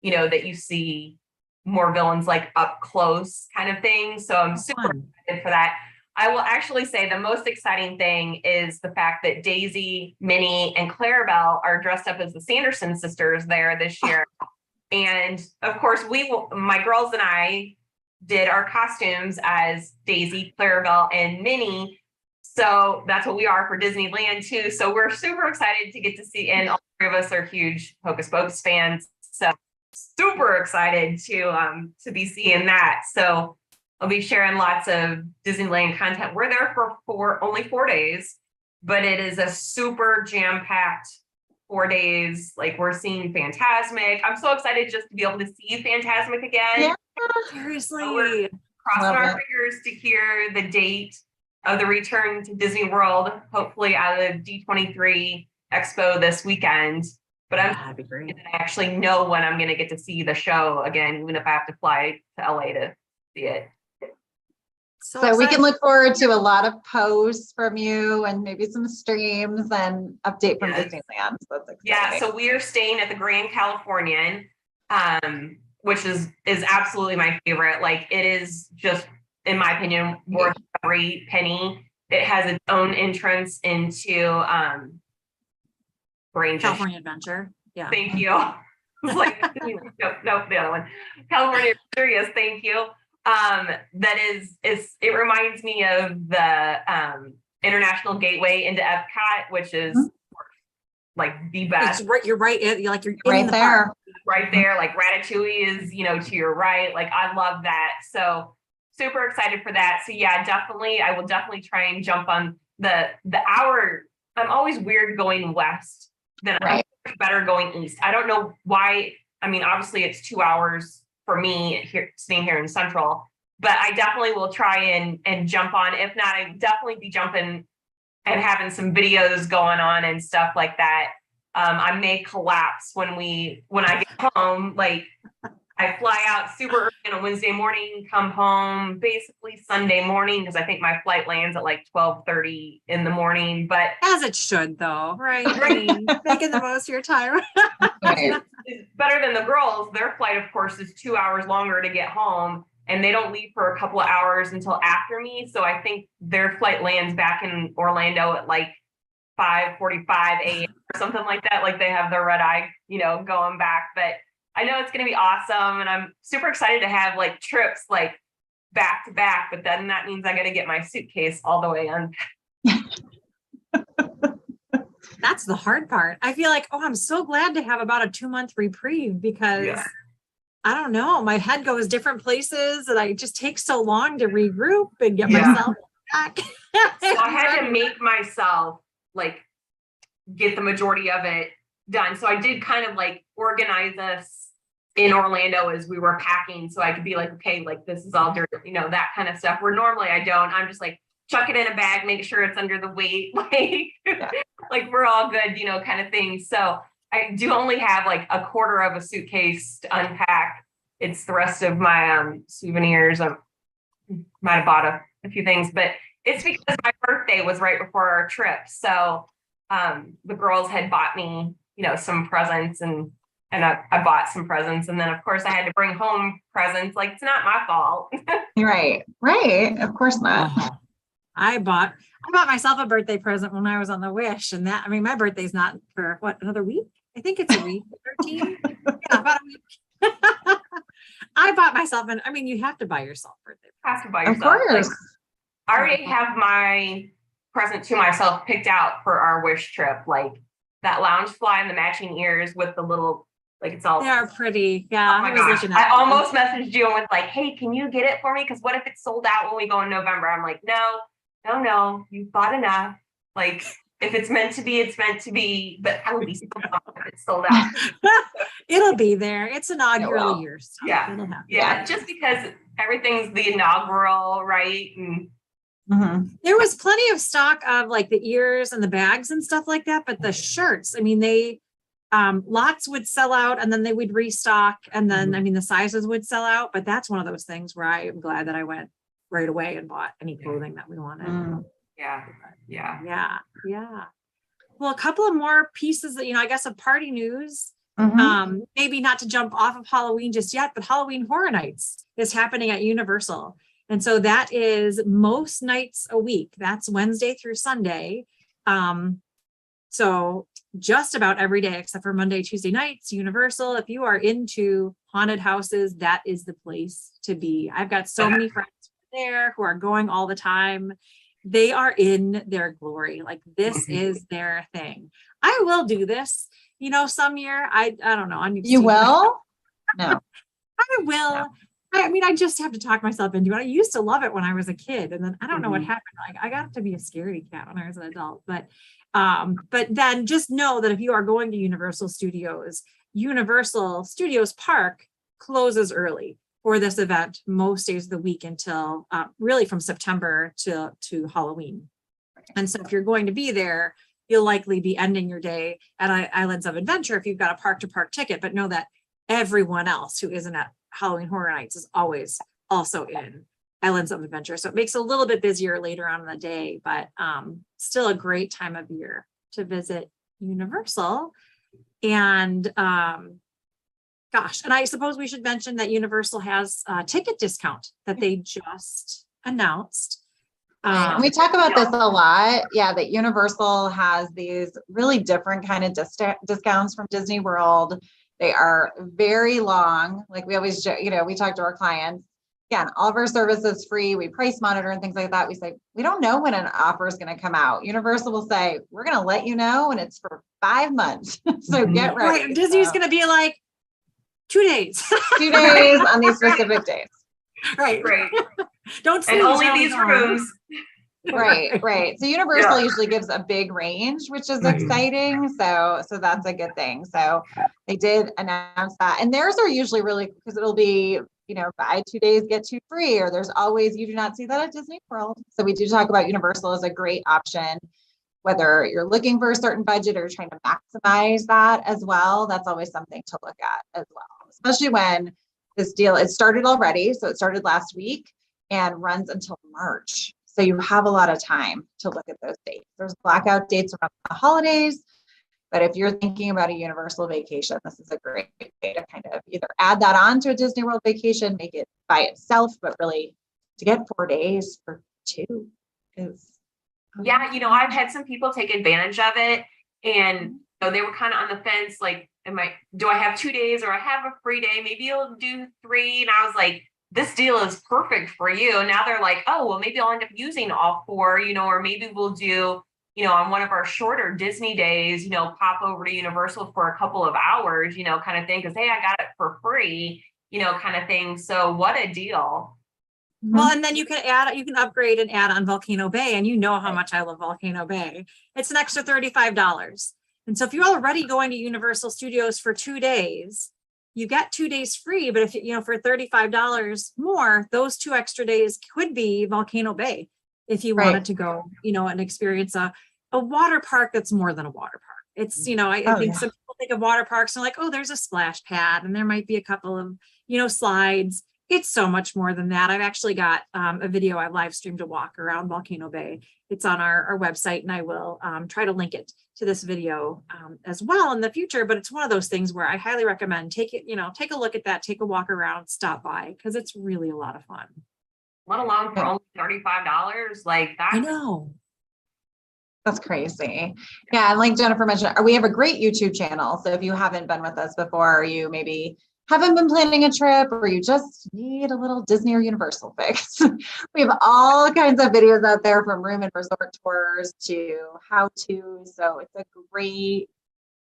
that you see more villains up close kind of thing. So I'm super excited for that. I will actually say the most exciting thing is the fact that Daisy, Minnie, and Clarabelle are dressed up as the Sanderson sisters there this year. And of course, my girls and I did our costumes as Daisy, Clarabelle, and Minnie. So that's what we are for Disneyland too. So we're super excited to get to see, and all three of us are huge Hocus Pocus fans. So super excited to be seeing that. So I'll be sharing lots of Disneyland content. We're there for only 4 days, but it is a super jam-packed 4 days. We're seeing Fantasmic. I'm so excited just to be able to see Fantasmic again. Yeah, seriously. So we're crossing our fingers to hear the date of the return to Disney World, hopefully out of D23 Expo this weekend. But that'd be great. I actually know when I'm going to get to see the show again, even if I have to fly to LA to see it. So we can look forward to a lot of posts from you and maybe some streams and update from Disneyland. So that's exciting. Yeah, so we are staying at the Grand Californian, which is absolutely my favorite. It is just, in my opinion, worth every penny. It has its own entrance into California Adventure. Yeah. Thank you. No, the other one. California Adventure, yes, thank you. That it reminds me of the International Gateway into Epcot, which is the best. It's right, you're right. You're right in the there. park. Right there. Ratatouille is, to your right. I love that. So super excited for that. So yeah, definitely. I will definitely try and jump on the hour. I'm always weird going west than I'm better going east. I don't know why. Obviously it's 2 hours for me here, staying here in Central, but I definitely will try and jump on. If not, I definitely be jumping and having some videos going on and stuff like that. I may collapse when I get home. I fly out super early on a Wednesday morning, come home basically Sunday morning, because I think my flight lands at 12:30 in the morning. But as it should, though, right? Making the most of your time. It's better than the girls. Their flight, of course, is 2 hours longer to get home, and they don't leave for a couple of hours until after me. So I think their flight lands back in Orlando at 5:45 a.m. or something like that. They have their red eye, going back. But I know it's going to be awesome, and I'm super excited to have trips back to back. But then that means I got to get my suitcase all the way in. That's the hard part. I feel I'm so glad to have about a 2-month reprieve because I don't know, my head goes different places and I just take so long to regroup and get myself back. So I had to make myself get the majority of it done. So I did kind of like organize us in Orlando as we were packing, so I could be like, okay, like this is all dirt, you know, that kind of stuff, where normally I don't. I'm just like, chuck it in a bag, make sure it's under the weight, like like we're all good, you know, kind of thing. So I do only have like a quarter of a suitcase to unpack. It's the rest of my souvenirs. I might have bought a few things, but it's because my birthday was right before our trip. So the girls had bought me, you know, some presents, and I bought some presents. And then of course I had to bring home presents. Like, it's not my fault. Right. Of course not. I bought myself a birthday present when I was on the Wish, and that, I mean, my birthday's not for what, another week? I think it's a week, 13. Yeah, about a week. I bought myself I mean, you have to buy yourself birthday. Have to buy yourself. Of course. Like, I already have my present to myself picked out for our Wish trip, like that lounge fly and the matching ears with the little, like, it's all. They're pretty. Yeah. Oh my gosh. I almost messaged you and was like, hey, can you get it for me? Because what if it's sold out when we go in November? I'm like, no, you've bought enough. Like, if it's meant to be, it's meant to be. But I would be so bummed if it's sold out. It'll be there. It's inaugural year. So yeah. It'll happen. Yeah. Just because everything's the inaugural, right? And there was plenty of stock of like the ears and the bags and stuff like that, but the shirts, I mean, they lots would sell out and then they would restock, and then I mean the sizes would sell out. But that's one of those things where I am glad that I went right away and bought any clothing that we wanted. Yeah. Well, a couple of more pieces that, you know, I guess of party news. Maybe not to jump off of Halloween just yet, but Halloween Horror Nights is happening at Universal. And so that is most nights a week. That's Wednesday through Sunday. So just about every day except for Monday, Tuesday nights, Universal. If you are into haunted houses, that is the place to be. I've got so many friends there who are going all the time. They are in their glory. Like, this is their thing. I will do this, you know, some year. I don't know. You will? No. I will. No. I mean, I just have to talk myself into it. I used to love it when I was a kid, and then I don't know what happened. Like, I got to be a scaredy cat when I was an adult. But then just know that if you are going to Universal Studios Park closes early for this event most days of the week until really from September to Halloween. And so if you're going to be there, you'll likely be ending your day at Islands of Adventure if you've got a park to park ticket, but know that everyone else who isn't at Halloween Horror Nights is always also in Islands of Adventure. So it makes it a little bit busier later on in the day, but still a great time of year to visit Universal. And gosh, and I suppose we should mention that Universal has a ticket discount that they just announced. And we talk about this a lot. Yeah, that Universal has these really different kind of discounts from Disney World. They are very long. Like, we always, you know, we talk to our clients. Again, all of our services free. We price monitor and things like that. We say, we don't know when an offer is going to come out. Universal will say, we're going to let you know, and it's for 5 months. So get ready. Right. Disney's going to be like 2 days. 2 days on these specific days. Right. Don't and only these rooms. Right. So Universal usually gives a big range, which is exciting. So that's a good thing. So they did announce that, and theirs are usually really, because it'll be, you know, buy 2 days, get 2 free, or there's always, you do not see that at Disney World. So we do talk about Universal as a great option, whether you're looking for a certain budget or trying to maximize that as well. That's always something to look at as well, especially when this deal, it started already. So it started last week and runs until March. So you have a lot of time to look at those dates. There's blackout dates around the holidays, but if you're thinking about a Universal vacation, this is a great way to kind of either add that on to a Disney World vacation, make it by itself, but really to get 4 days for 2 is. Yeah, you know, I've had some people take advantage of it, and you know, they were kind of on the fence, like, do I have 2 days or I have a free day? Maybe you'll do 3. And I was like, this deal is perfect for you. And now they're like, oh, well, maybe I'll end up using all 4, you know, or maybe we'll do, you know, on one of our shorter Disney days, you know, pop over to Universal for a couple of hours, you know, kind of thing. Cause hey, I got it for free, you know, kind of thing. So what a deal. Well, and then you can upgrade and add on Volcano Bay, and you know how much I love Volcano Bay. It's an extra $35. And so if you're already going to Universal Studios for 2 days, you get 2 days free. But if you know, for $35 more, those 2 extra days could be Volcano Bay if you wanted to go, you know, and experience a water park that's more than a water park. It's, you know, I think some people think of water parks and like, oh, there's a splash pad and there might be a couple of, you know, slides. It's so much more than that. I've actually got a video I've live streamed a walk around Volcano Bay. It's on our website, and I will try to link it to this video as well in the future. But it's one of those things where I highly recommend take a look at that, take a walk around, stop by, because it's really a lot of fun. Let alone for only $35, like that. I know. That's crazy. Yeah. And like Jennifer mentioned, we have a great YouTube channel. So if you haven't been with us before, or you maybe haven't been planning a trip, or you just need a little Disney or Universal fix, we have all kinds of videos out there, from room and resort tours to how to. So it's a great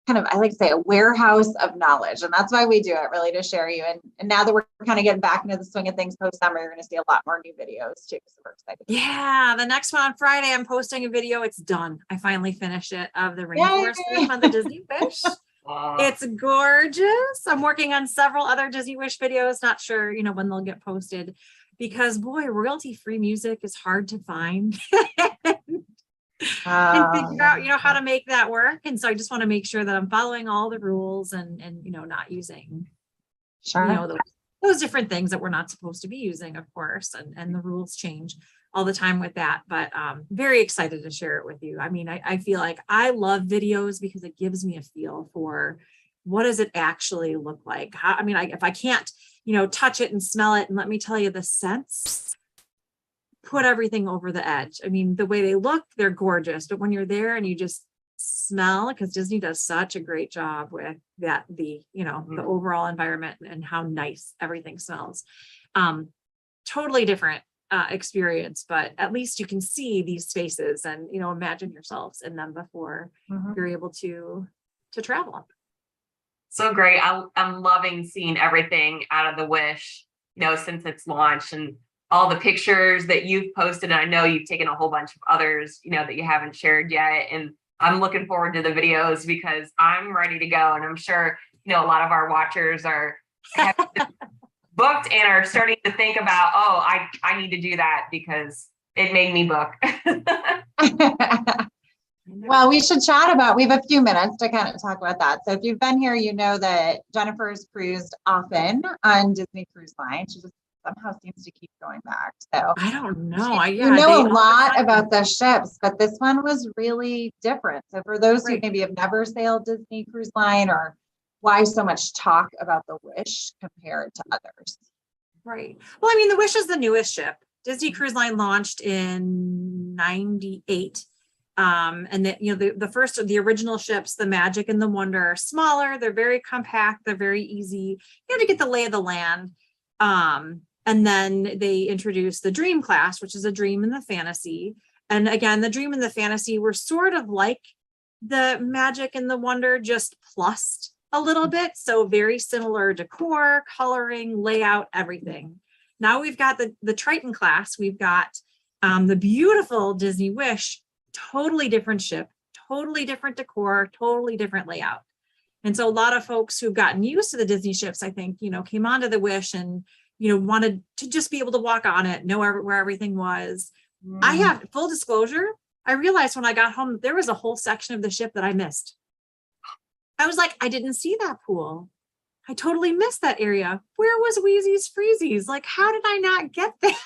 kind of, I like to say, a warehouse of knowledge. And that's why we do it, really, to share you. And now that we're kind of getting back into the swing of things post-summer, you're going to see a lot more new videos too. So we're excited. Yeah, the next one on Friday, I'm posting a video. It's done. I finally finished it, of the rainforest theme on the Disney Wish. It's gorgeous. I'm working on several other Disney Wish videos. Not sure, you know, when they'll get posted, because boy, royalty-free music is hard to find. And figure out, you know, how to make that work. And so I just want to make sure that I'm following all the rules and you know, not using, you know, those different things that we're not supposed to be using, of course. And the rules change all the time with that. But very excited to share it with you. I mean, I feel like I love videos because it gives me a feel for what does it actually look like. How, I mean, if I can't, you know, touch it and smell it, and let me tell you, the scents put everything over the edge. I mean, the way they look, they're gorgeous, but when you're there and you just smell, because Disney does such a great job with that, the, you know, the overall environment and how nice everything smells. Totally different experience, but at least you can see these spaces and, you know, imagine yourselves in them before you're able to travel. So great. I'm loving seeing everything out of the Wish, you know, since its launch, and all the pictures that you've posted. And I know you've taken a whole bunch of others, you know, that you haven't shared yet. And I'm looking forward to the videos because I'm ready to go. And I'm sure, you know, a lot of our watchers are booked and are starting to think about, oh, I need to do that because it made me book. Well, we should chat about, we have a few minutes to kind of talk about that. So if you've been here, you know that Jennifer's cruised often on Disney Cruise Line. She just somehow seems to keep going back. So I don't know. You know a lot about the ships, but this one was really different. So for those who maybe have never sailed Disney Cruise Line, or why so much talk about the Wish compared to others? Right. Well, I mean, the Wish is the newest ship. Disney Cruise Line launched in '98. And that, you know, the original ships, the Magic and the Wonder, are smaller. They're very compact. They're very easy, you know, to get the lay of the land. And then they introduced the Dream class, which is a Dream and the Fantasy. And again, the Dream and the Fantasy were sort of like the Magic and the Wonder, just plussed a little bit. So very similar decor, coloring, layout, everything. Now we've got the Triton class. We've got the beautiful Disney Wish, totally different ship, totally different decor, totally different layout. And so a lot of folks who've gotten used to the Disney ships, I think, you know, came onto the Wish and, you know, wanted to just be able to walk on it, know where everything was. I have full disclosure. I realized when I got home, there was a whole section of the ship that I missed. I was like, I didn't see that pool. I totally missed that area. Where was Wheezy's Freezies? Like, how did I not get that?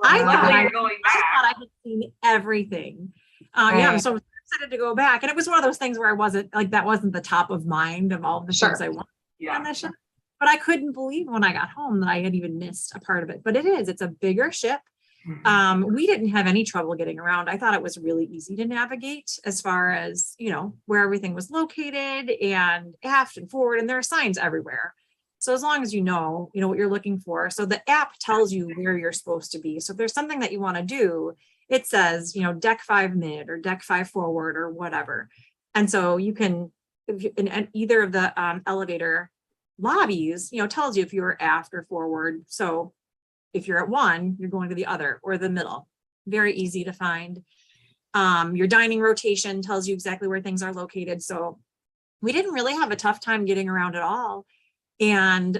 I thought I had seen everything. Yeah, I'm so excited to go back. And it was one of those things where I wasn't like, that wasn't the top of mind of all the things I wanted on that ship. But I couldn't believe when I got home that I had even missed a part of it. But it's a bigger ship. We didn't have any trouble getting around. I thought it was really easy to navigate as far as, you know, where everything was located and aft and forward, and there are signs everywhere. So as long as you know what you're looking for. So the app tells you where you're supposed to be. So if there's something that you want to do, it says, you know, deck 5 mid or deck 5 forward or whatever. And so you can, in either of the elevator lobbies, you know, tells you if you're aft or forward. So if you're at one, you're going to the other or the middle. Very easy to find. Your dining rotation tells you exactly where things are located. So we didn't really have a tough time getting around at all. And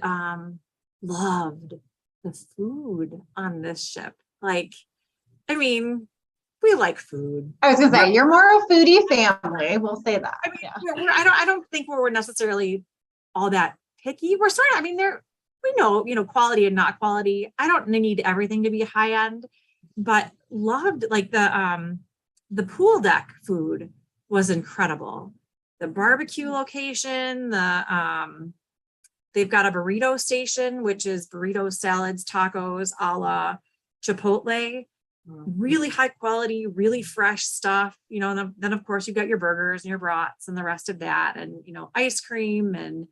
loved the food on this ship. Like, I mean, we like food. I was gonna say, you're more a foodie family. We'll say that. I mean, I don't think we're necessarily all that picky. We're sort of, I mean, we know, quality and not quality. I don't need everything to be high end, but loved like the pool deck food was incredible. The barbecue location, they've got a burrito station, which is burritos, salads, tacos, a la Chipotle. Really high quality, really fresh stuff, and then of course you've got your burgers and your brats and the rest of that, and ice cream, and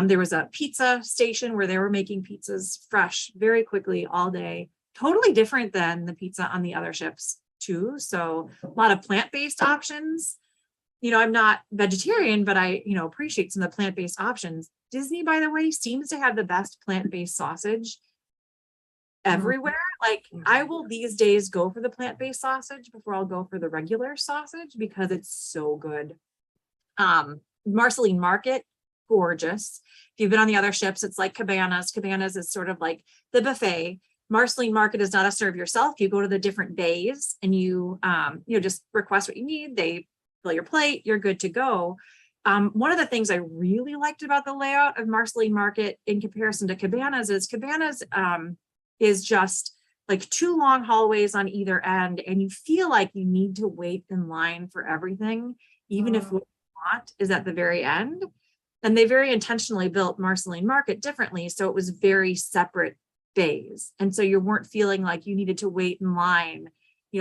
there was a pizza station where they were making pizzas fresh very quickly all day, totally different than the pizza on the other ships too. So a lot of plant-based options. I'm not vegetarian, but I appreciate some of the plant-based options. Disney, by the way, seems to have the best plant-based sausage everywhere. Like, I will these days go for the plant-based sausage before I'll go for the regular sausage because it's so good. Marceline Market, gorgeous. If you've been on the other ships, it's like Cabanas. Cabanas is sort of like the buffet. Marceline Market is not a serve yourself. You go to the different bays and you just request what you need. They fill your plate, you're good to go. One of the things I really liked about the layout of Marceline Market in comparison to Cabanas is just like 2 long hallways on either end, and you feel like you need to wait in line for everything, even if what you want is at the very end. And they very intentionally built Marceline Market differently, so it was very separate bays, and so you weren't feeling like you needed to wait in line,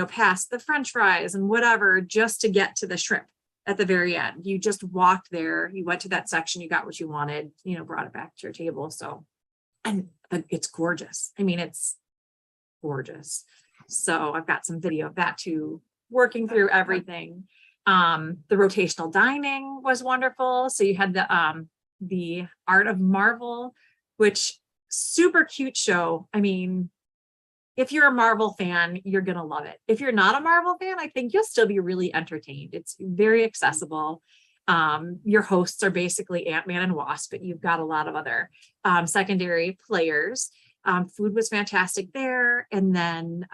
past the French fries and whatever, just to get to the shrimp at the very end. You just walked there, you went to that section, you got what you wanted, brought it back to your table. So, and it's gorgeous. I mean, it's gorgeous. So I've got some video of that too, working through everything. The rotational dining was wonderful. So you had the Art of Marvel, which super cute show. I mean, if you're a Marvel fan, you're going to love it. If you're not a Marvel fan, I think you'll still be really entertained. It's very accessible. Your hosts are basically Ant-Man and Wasp, but you've got a lot of other secondary players. Food was fantastic there. And then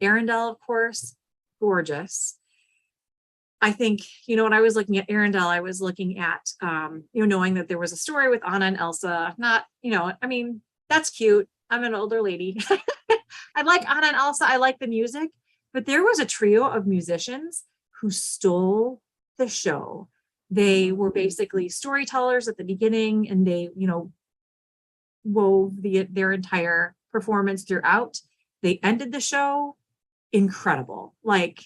Arendelle, of course, gorgeous. I think, when I was looking at Arendelle, I was looking at, knowing that there was a story with Anna and Elsa. Not, I mean, that's cute. I'm an older lady. I like Anna and Elsa. I like the music. But there was a trio of musicians who stole the show. They were basically storytellers at the beginning, and they, wove their entire performance throughout. They ended the show incredible, like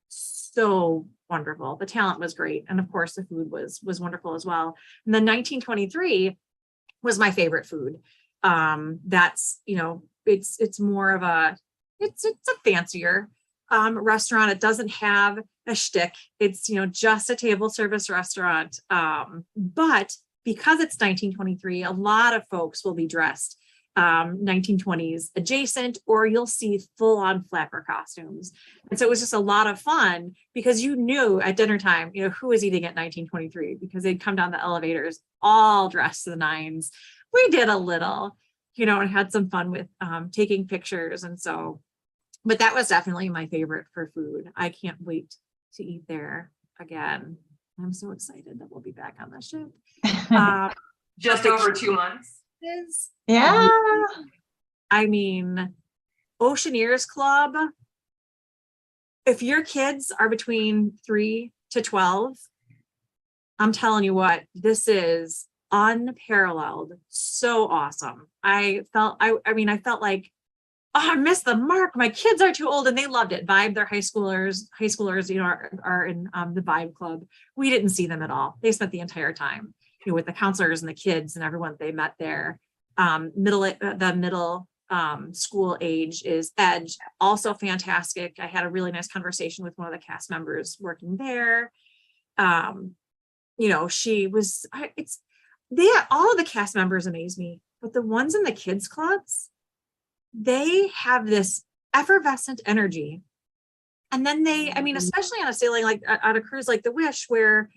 so wonderful. The talent was great, and of course the food was wonderful as well. And then 1923 was my favorite food. That's it's more of it's a fancier restaurant. It doesn't have a shtick. It's just a table service restaurant. But because it's 1923, a lot of folks will be dressed 1920s adjacent, or you'll see full-on flapper costumes. And so it was just a lot of fun because you knew at dinner time, who was eating at 1923, because they'd come down the elevators all dressed to the nines. We did a little, and had some fun with taking pictures. And so, but that was definitely my favorite for food. I can't wait to eat there again. I'm so excited that we'll be back on the ship. Just over 2 months. Yeah. I mean, Oceaneers Club, if your kids are between 3 to 12, I'm telling you what, this is unparalleled. So awesome. I felt like, I missed the mark. My kids are too old, and they loved it. Vibe, they're high schoolers, are in the Vibe Club. We didn't see them at all. They spent the entire time, with the counselors and the kids and everyone they met there. The middle school age is Edge, also fantastic. I had a really nice conversation with one of the cast members working there. She was, all of the cast members amaze me, but the ones in the kids clubs, they have this effervescent energy. And then I mean, especially on a sailing, like on a cruise like the Wish, where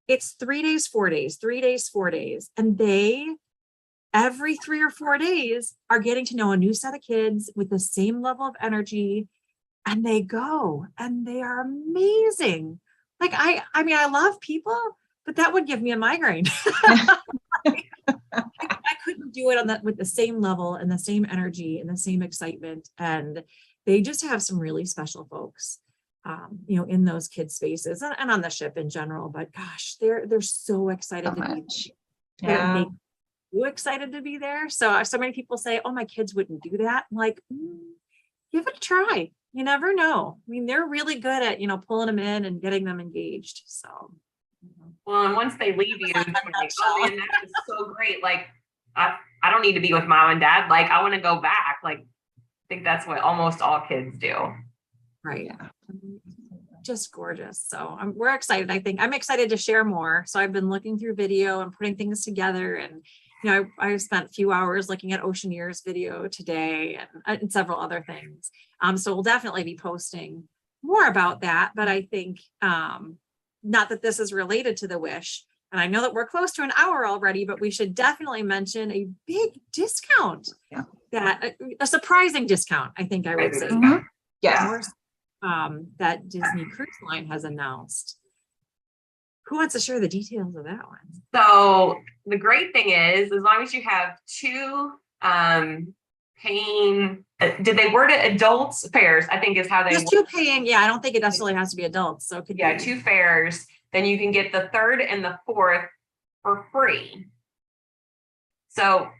it's 3 days, 4 days, 3 days, 4 days. And every 3 or 4 days are getting to know a new set of kids with the same level of energy. And they go and they are amazing. Like, I mean, I love people, but that would give me a migraine. I couldn't do it on that with the same level and the same energy and the same excitement. And they just have some really special folks, in those kids spaces and on the ship in general. But gosh, they're so excited to be there. Yeah. Make you excited to be there. So many people say, oh, my kids wouldn't do that. I'm like, give it a try. You never know. I mean, they're really good at, pulling them in and getting them engaged. So. Well, and once they leave you, they're like, oh man, that is so great. Like, I don't need to be with mom and dad. Like, I want to go back. Like, I think that's what almost all kids do. Right. Yeah. Just gorgeous. So we're excited. I think I'm excited to share more. So I've been looking through video and putting things together. And, I spent a few hours looking at Oceaneer's video today and several other things. So we'll definitely be posting more about that. But I think, not that this is related to the Wish, and I know that we're close to an hour already, but we should definitely mention a big discount. Yeah. That a surprising discount, I think I would say. Mm-hmm. Yes. That Disney Cruise Line has announced. Who wants to share the details of that one? So the great thing is, as long as you have two paying, did they word it adults fares? I think is how they. Just two paying. Yeah, I don't think it necessarily has to be adults. So it could be 2 fares. Then you can get the 3rd and the 4th for free. So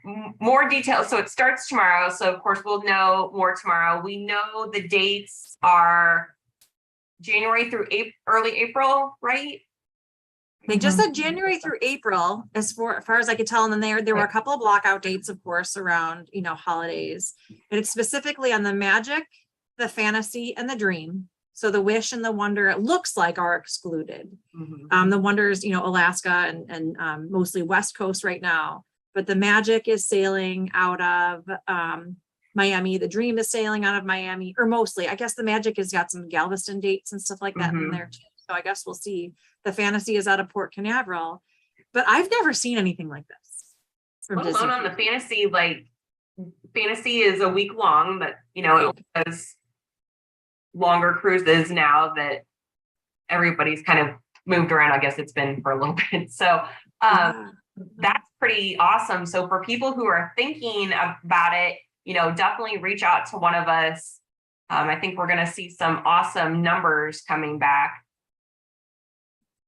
more details. So it starts tomorrow. So of course we'll know more tomorrow. We know the dates are January through early April, right? They just said January through April, as far as I could tell. And then there were a couple of blockout dates, of course, around, holidays. And it's specifically on the Magic, the Fantasy, and the Dream. So the Wish and the Wonder, it looks like, are excluded. Mm-hmm. The Wonder's, Alaska and mostly West Coast right now. But the Magic is sailing out of Miami. The Dream is sailing out of Miami, or mostly. I guess the Magic has got some Galveston dates and stuff like that in there too. So I guess we'll see. The Fantasy is out of Port Canaveral, but I've never seen anything like this from Let Disney. alone on the Fantasy, like Fantasy is a week long, but it was longer cruises now that everybody's kind of moved around. I guess it's been for a little bit. So that's pretty awesome. So for people who are thinking about it, definitely reach out to one of us. I think we're going to see some awesome numbers coming back.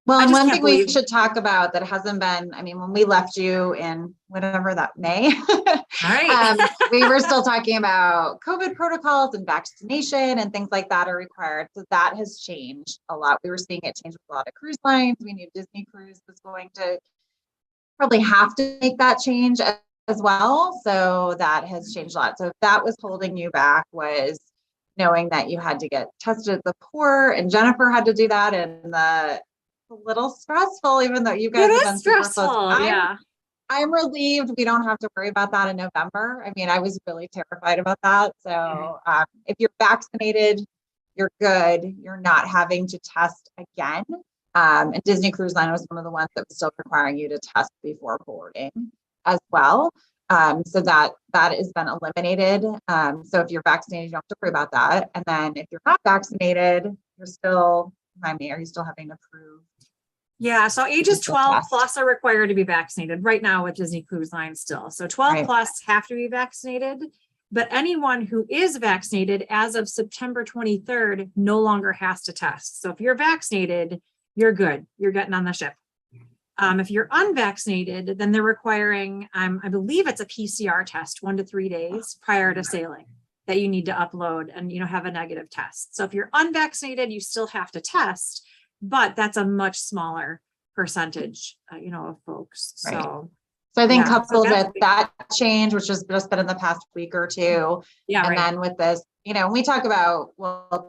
Well, and one thing we should talk about that hasn't been, when we left you in whatever that May, right. We were still talking about COVID protocols and vaccination and things like that are required. So that has changed a lot. We were seeing it change with a lot of cruise lines. We knew Disney Cruise was going to probably have to make that change as well. So that has changed a lot. So if that was holding you back, was knowing that you had to get tested at the port, and Jennifer had to do that, and a little stressful, even though you guys have been super close. Yeah. I'm relieved we don't have to worry about that in November. I was really terrified about that. So if you're vaccinated, you're good. You're not having to test again. And Disney Cruise Line was one of the ones that was still requiring you to test before boarding as well. So that has been eliminated. So if you're vaccinated, you don't have to worry about that. And then if you're not vaccinated, you're still, are you still having to prove? Yeah, so ages 12 plus are required to be vaccinated right now with Disney Cruise Line still. So 12 plus have to be vaccinated, but anyone who is vaccinated as of September 23rd no longer has to test. So if you're vaccinated, you're good. You're getting on the ship. If you're unvaccinated, then they're requiring, I believe it's a PCR test 1 to 3 days prior to sailing that you need to upload and, have a negative test. So if you're unvaccinated, you still have to test, but that's a much smaller percentage, of folks. Right. So I think coupled with that change, which has just been in the past week or two, and then with this, we talk about,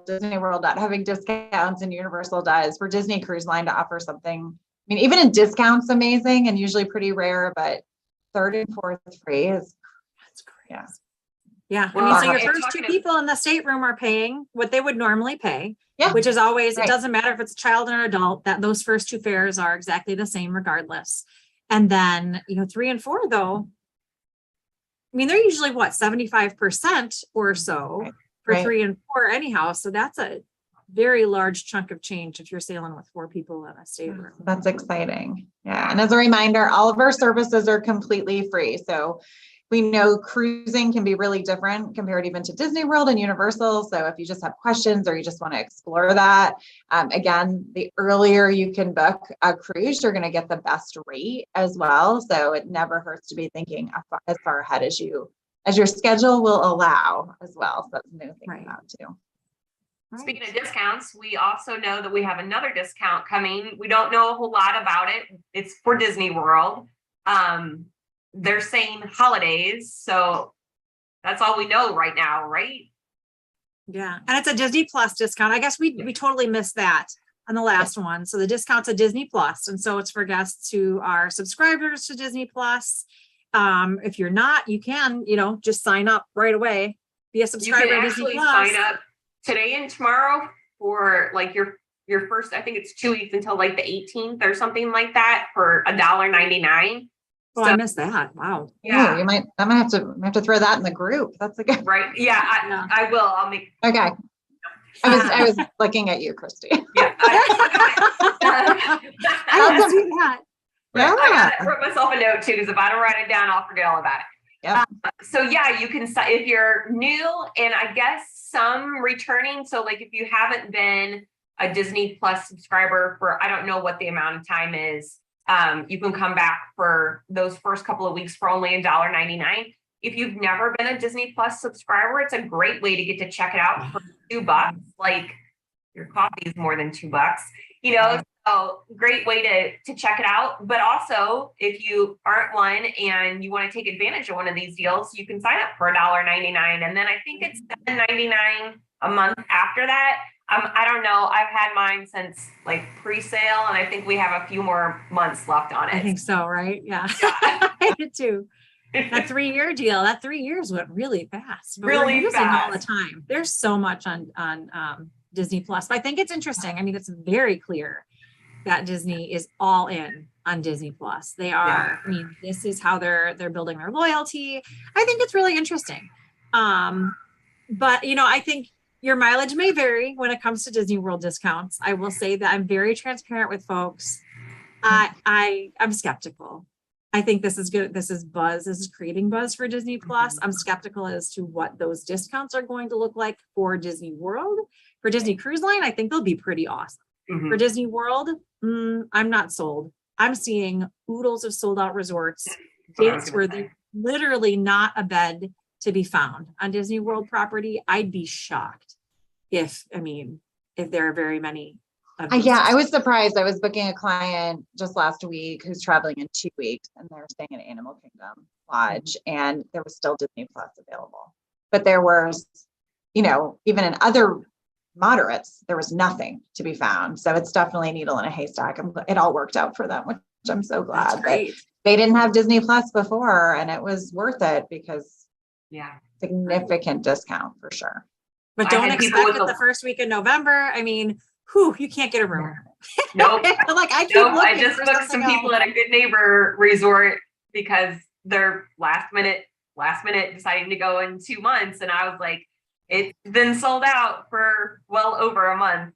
Disney World not having discounts and Universal does, for Disney Cruise Line to offer something, even in discounts, amazing and usually pretty rare, but 3rd and 4th free that's great. Yeah. I Well, mean, so your okay. first two people in the stateroom are paying what they would normally pay, Yeah. which is always, Right. it doesn't matter if it's a child or an adult, that those first two fares are exactly the same regardless. And then, 3 and 4 though, I mean, they're usually what, 75% or so Right. for Right. 3 and 4 anyhow. So that's a very large chunk of change if you're sailing with 4 people in a stateroom. That's exciting. Yeah. And as a reminder, all of our services are completely free. So we know cruising can be really different compared even to Disney World and Universal. So if you just have questions or you just want to explore that, again, the earlier you can book a cruise, you're going to get the best rate as well. So it never hurts to be thinking as far ahead as your schedule will allow as well. So that's a new thing Right. about too. Speaking of discounts, we also know that we have another discount coming. We don't know a whole lot about it. It's for Disney World. They're saying holidays, so that's all we know right now, right? Yeah. And it's a Disney Plus discount. I guess we totally missed that on the last one. So the discount's a Disney Plus. And so it's for guests who are subscribers to Disney Plus. If you're not, you can, just sign up right away. Be a You subscriber can to Disney actually Plus. sign up today and tomorrow for like your first, I think it's 2 weeks until like the 18th or something like that for $1.99. Oh, I missed that. Wow. Yeah, Yeah, I'm gonna have to throw that in the group. That's a good. right. Yeah, Yeah. I will. I'll make. Okay. I was looking at you, Christy. Yeah. I didn't see that. Yeah. I gotta write myself a note too, because if I don't write it down, I'll forget all about it. Yep. So yeah, you can, if you're new and I guess some returning. So like if you haven't been a Disney Plus subscriber for, I don't know what the amount of time is, you can come back for those first couple of weeks for only $1.99. If you've never been a Disney Plus subscriber, it's a great way to get to check it out for $2. Like your coffee is more than $2, so great way to check it out. But also if you aren't one and you want to take advantage of one of these deals, you can sign up for $1.99. And then I think it's $7.99 a month after that. I don't know. I've had mine since like pre-sale, and I think we have a few more months left on it. I think so, right? Yeah. I did too. That 3-year deal, that 3 years went really fast. But Really we're using all the fast. time. There's so much on Disney Plus. But I think it's interesting. I mean, it's very clear that Disney is all in on Disney Plus. They are, Yeah. I mean, this is how they're building their loyalty. I think it's really interesting. But I think your mileage may vary when it comes to Disney World discounts. I will say that I'm very transparent with folks. I'm skeptical. I think this is good. This is buzz. This is creating buzz for Disney Plus. I'm skeptical as to what those discounts are going to look like for Disney World. For Disney Cruise Line, I think they'll be pretty awesome. Mhm. For Disney World, I'm not sold. I'm seeing oodles of sold out resorts, dates where there's literally not a bed to be found on Disney World property. I'd be shocked if there are very many. Of these. Yeah, I was surprised. I was booking a client just last week who's traveling in 2 weeks, and they're staying at Animal Kingdom Lodge, and there was still Disney Plus available. But there was, even in other moderates, there was nothing to be found. So it's definitely a needle in a haystack. It all worked out for them, which I'm so glad. That's great. That they didn't have Disney Plus before, and it was worth it because significant discount for sure. But I don't had people expect with it the first week in November. I mean, you can't get a room. Nope. Like I keep Nope. I looking just for booked some something people else. at a Good Neighbor resort because they're last minute deciding to go in 2 months. And I was like, it's been sold out for well over a month,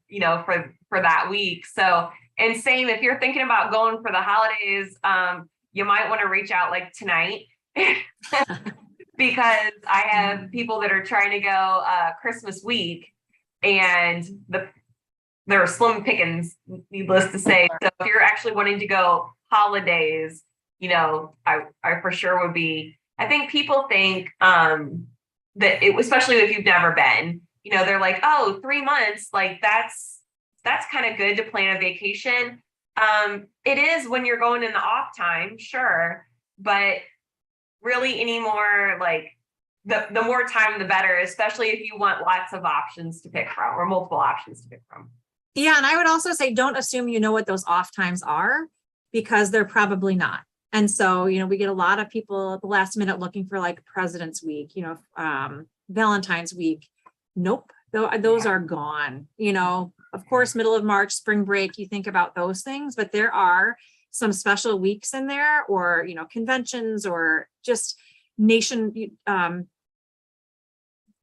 for that week. So, and same, if you're thinking about going for the holidays, you might want to reach out like tonight because I have people that are trying to go Christmas week, and there are slim pickings, needless to say. So if you're actually wanting to go holidays, I for sure would be. I think people think that especially if you've never been, they're like, oh, 3 months, like that's kind of good to plan a vacation. It is when you're going in the off time, sure, but really anymore, like the more time the better, especially if you want lots of options to pick from or multiple options to pick from. Yeah, and I would also say don't assume you know what those off times are, because they're probably not. And so, we get a lot of people at the last minute looking for like President's Week, Valentine's Week. Nope. Those are gone, of course, middle of March, spring break, you think about those things, but there are some special weeks in there, or, conventions, or just nation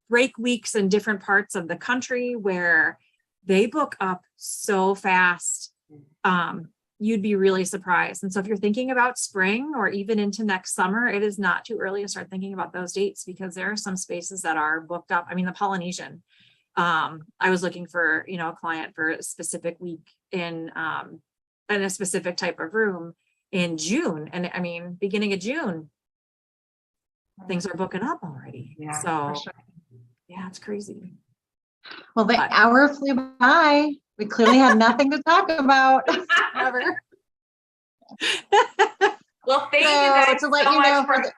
break weeks in different parts of the country where they book up so fast. You'd be really surprised. And so if you're thinking about spring or even into next summer, it is not too early to start thinking about those dates, because there are some spaces that are booked up. I mean, the Polynesian, I was looking for, a client for a specific week in a specific type of room in June. And I mean, beginning of June, things are booking up already. Yeah, So for sure. yeah, it's crazy. Well, the hour flew by. We clearly had nothing to talk about. Never. Well, thank you guys to let so you know much for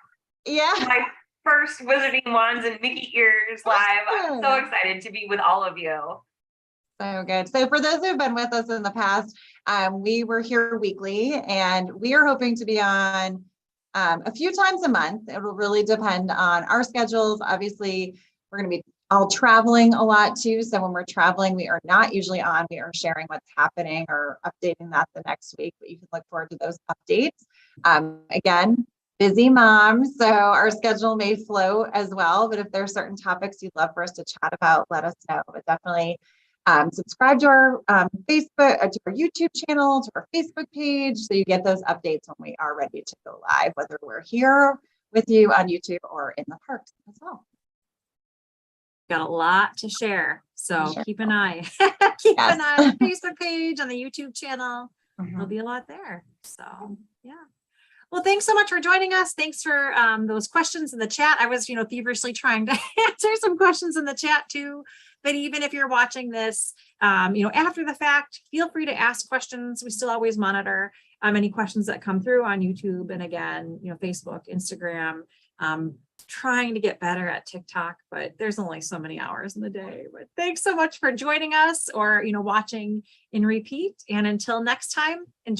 yeah. my first Wizarding Wands and Mickey Ears live. I'm so excited to be with all of you. So good. So for those who've been with us in the past, we were here weekly, and we are hoping to be on a few times a month. It will really depend on our schedules. Obviously, we're going to be all traveling a lot too. So when we're traveling, we are not usually on. We are sharing what's happening or updating that the next week, but you can look forward to those updates. Again, busy mom, so our schedule may flow as well, but if there are certain topics you'd love for us to chat about, let us know. But definitely subscribe to our Facebook, to our YouTube channel, to our Facebook page, so you get those updates when we are ready to go live, whether we're here with you on YouTube or in the parks as well. Got a lot to share, so Sure. keep an eye. Keep an eye on the Facebook page, on the YouTube channel. There'll be a lot there. So yeah. Well, thanks so much for joining us. Thanks for those questions in the chat. I was, feverishly trying to answer some questions in the chat too. But even if you're watching this, after the fact, feel free to ask questions. We still always monitor any questions that come through on YouTube, and again, Facebook, Instagram. Trying to get better at TikTok, but there's only so many hours in the day. But thanks so much for joining us, or watching in repeat. And until next time, enjoy.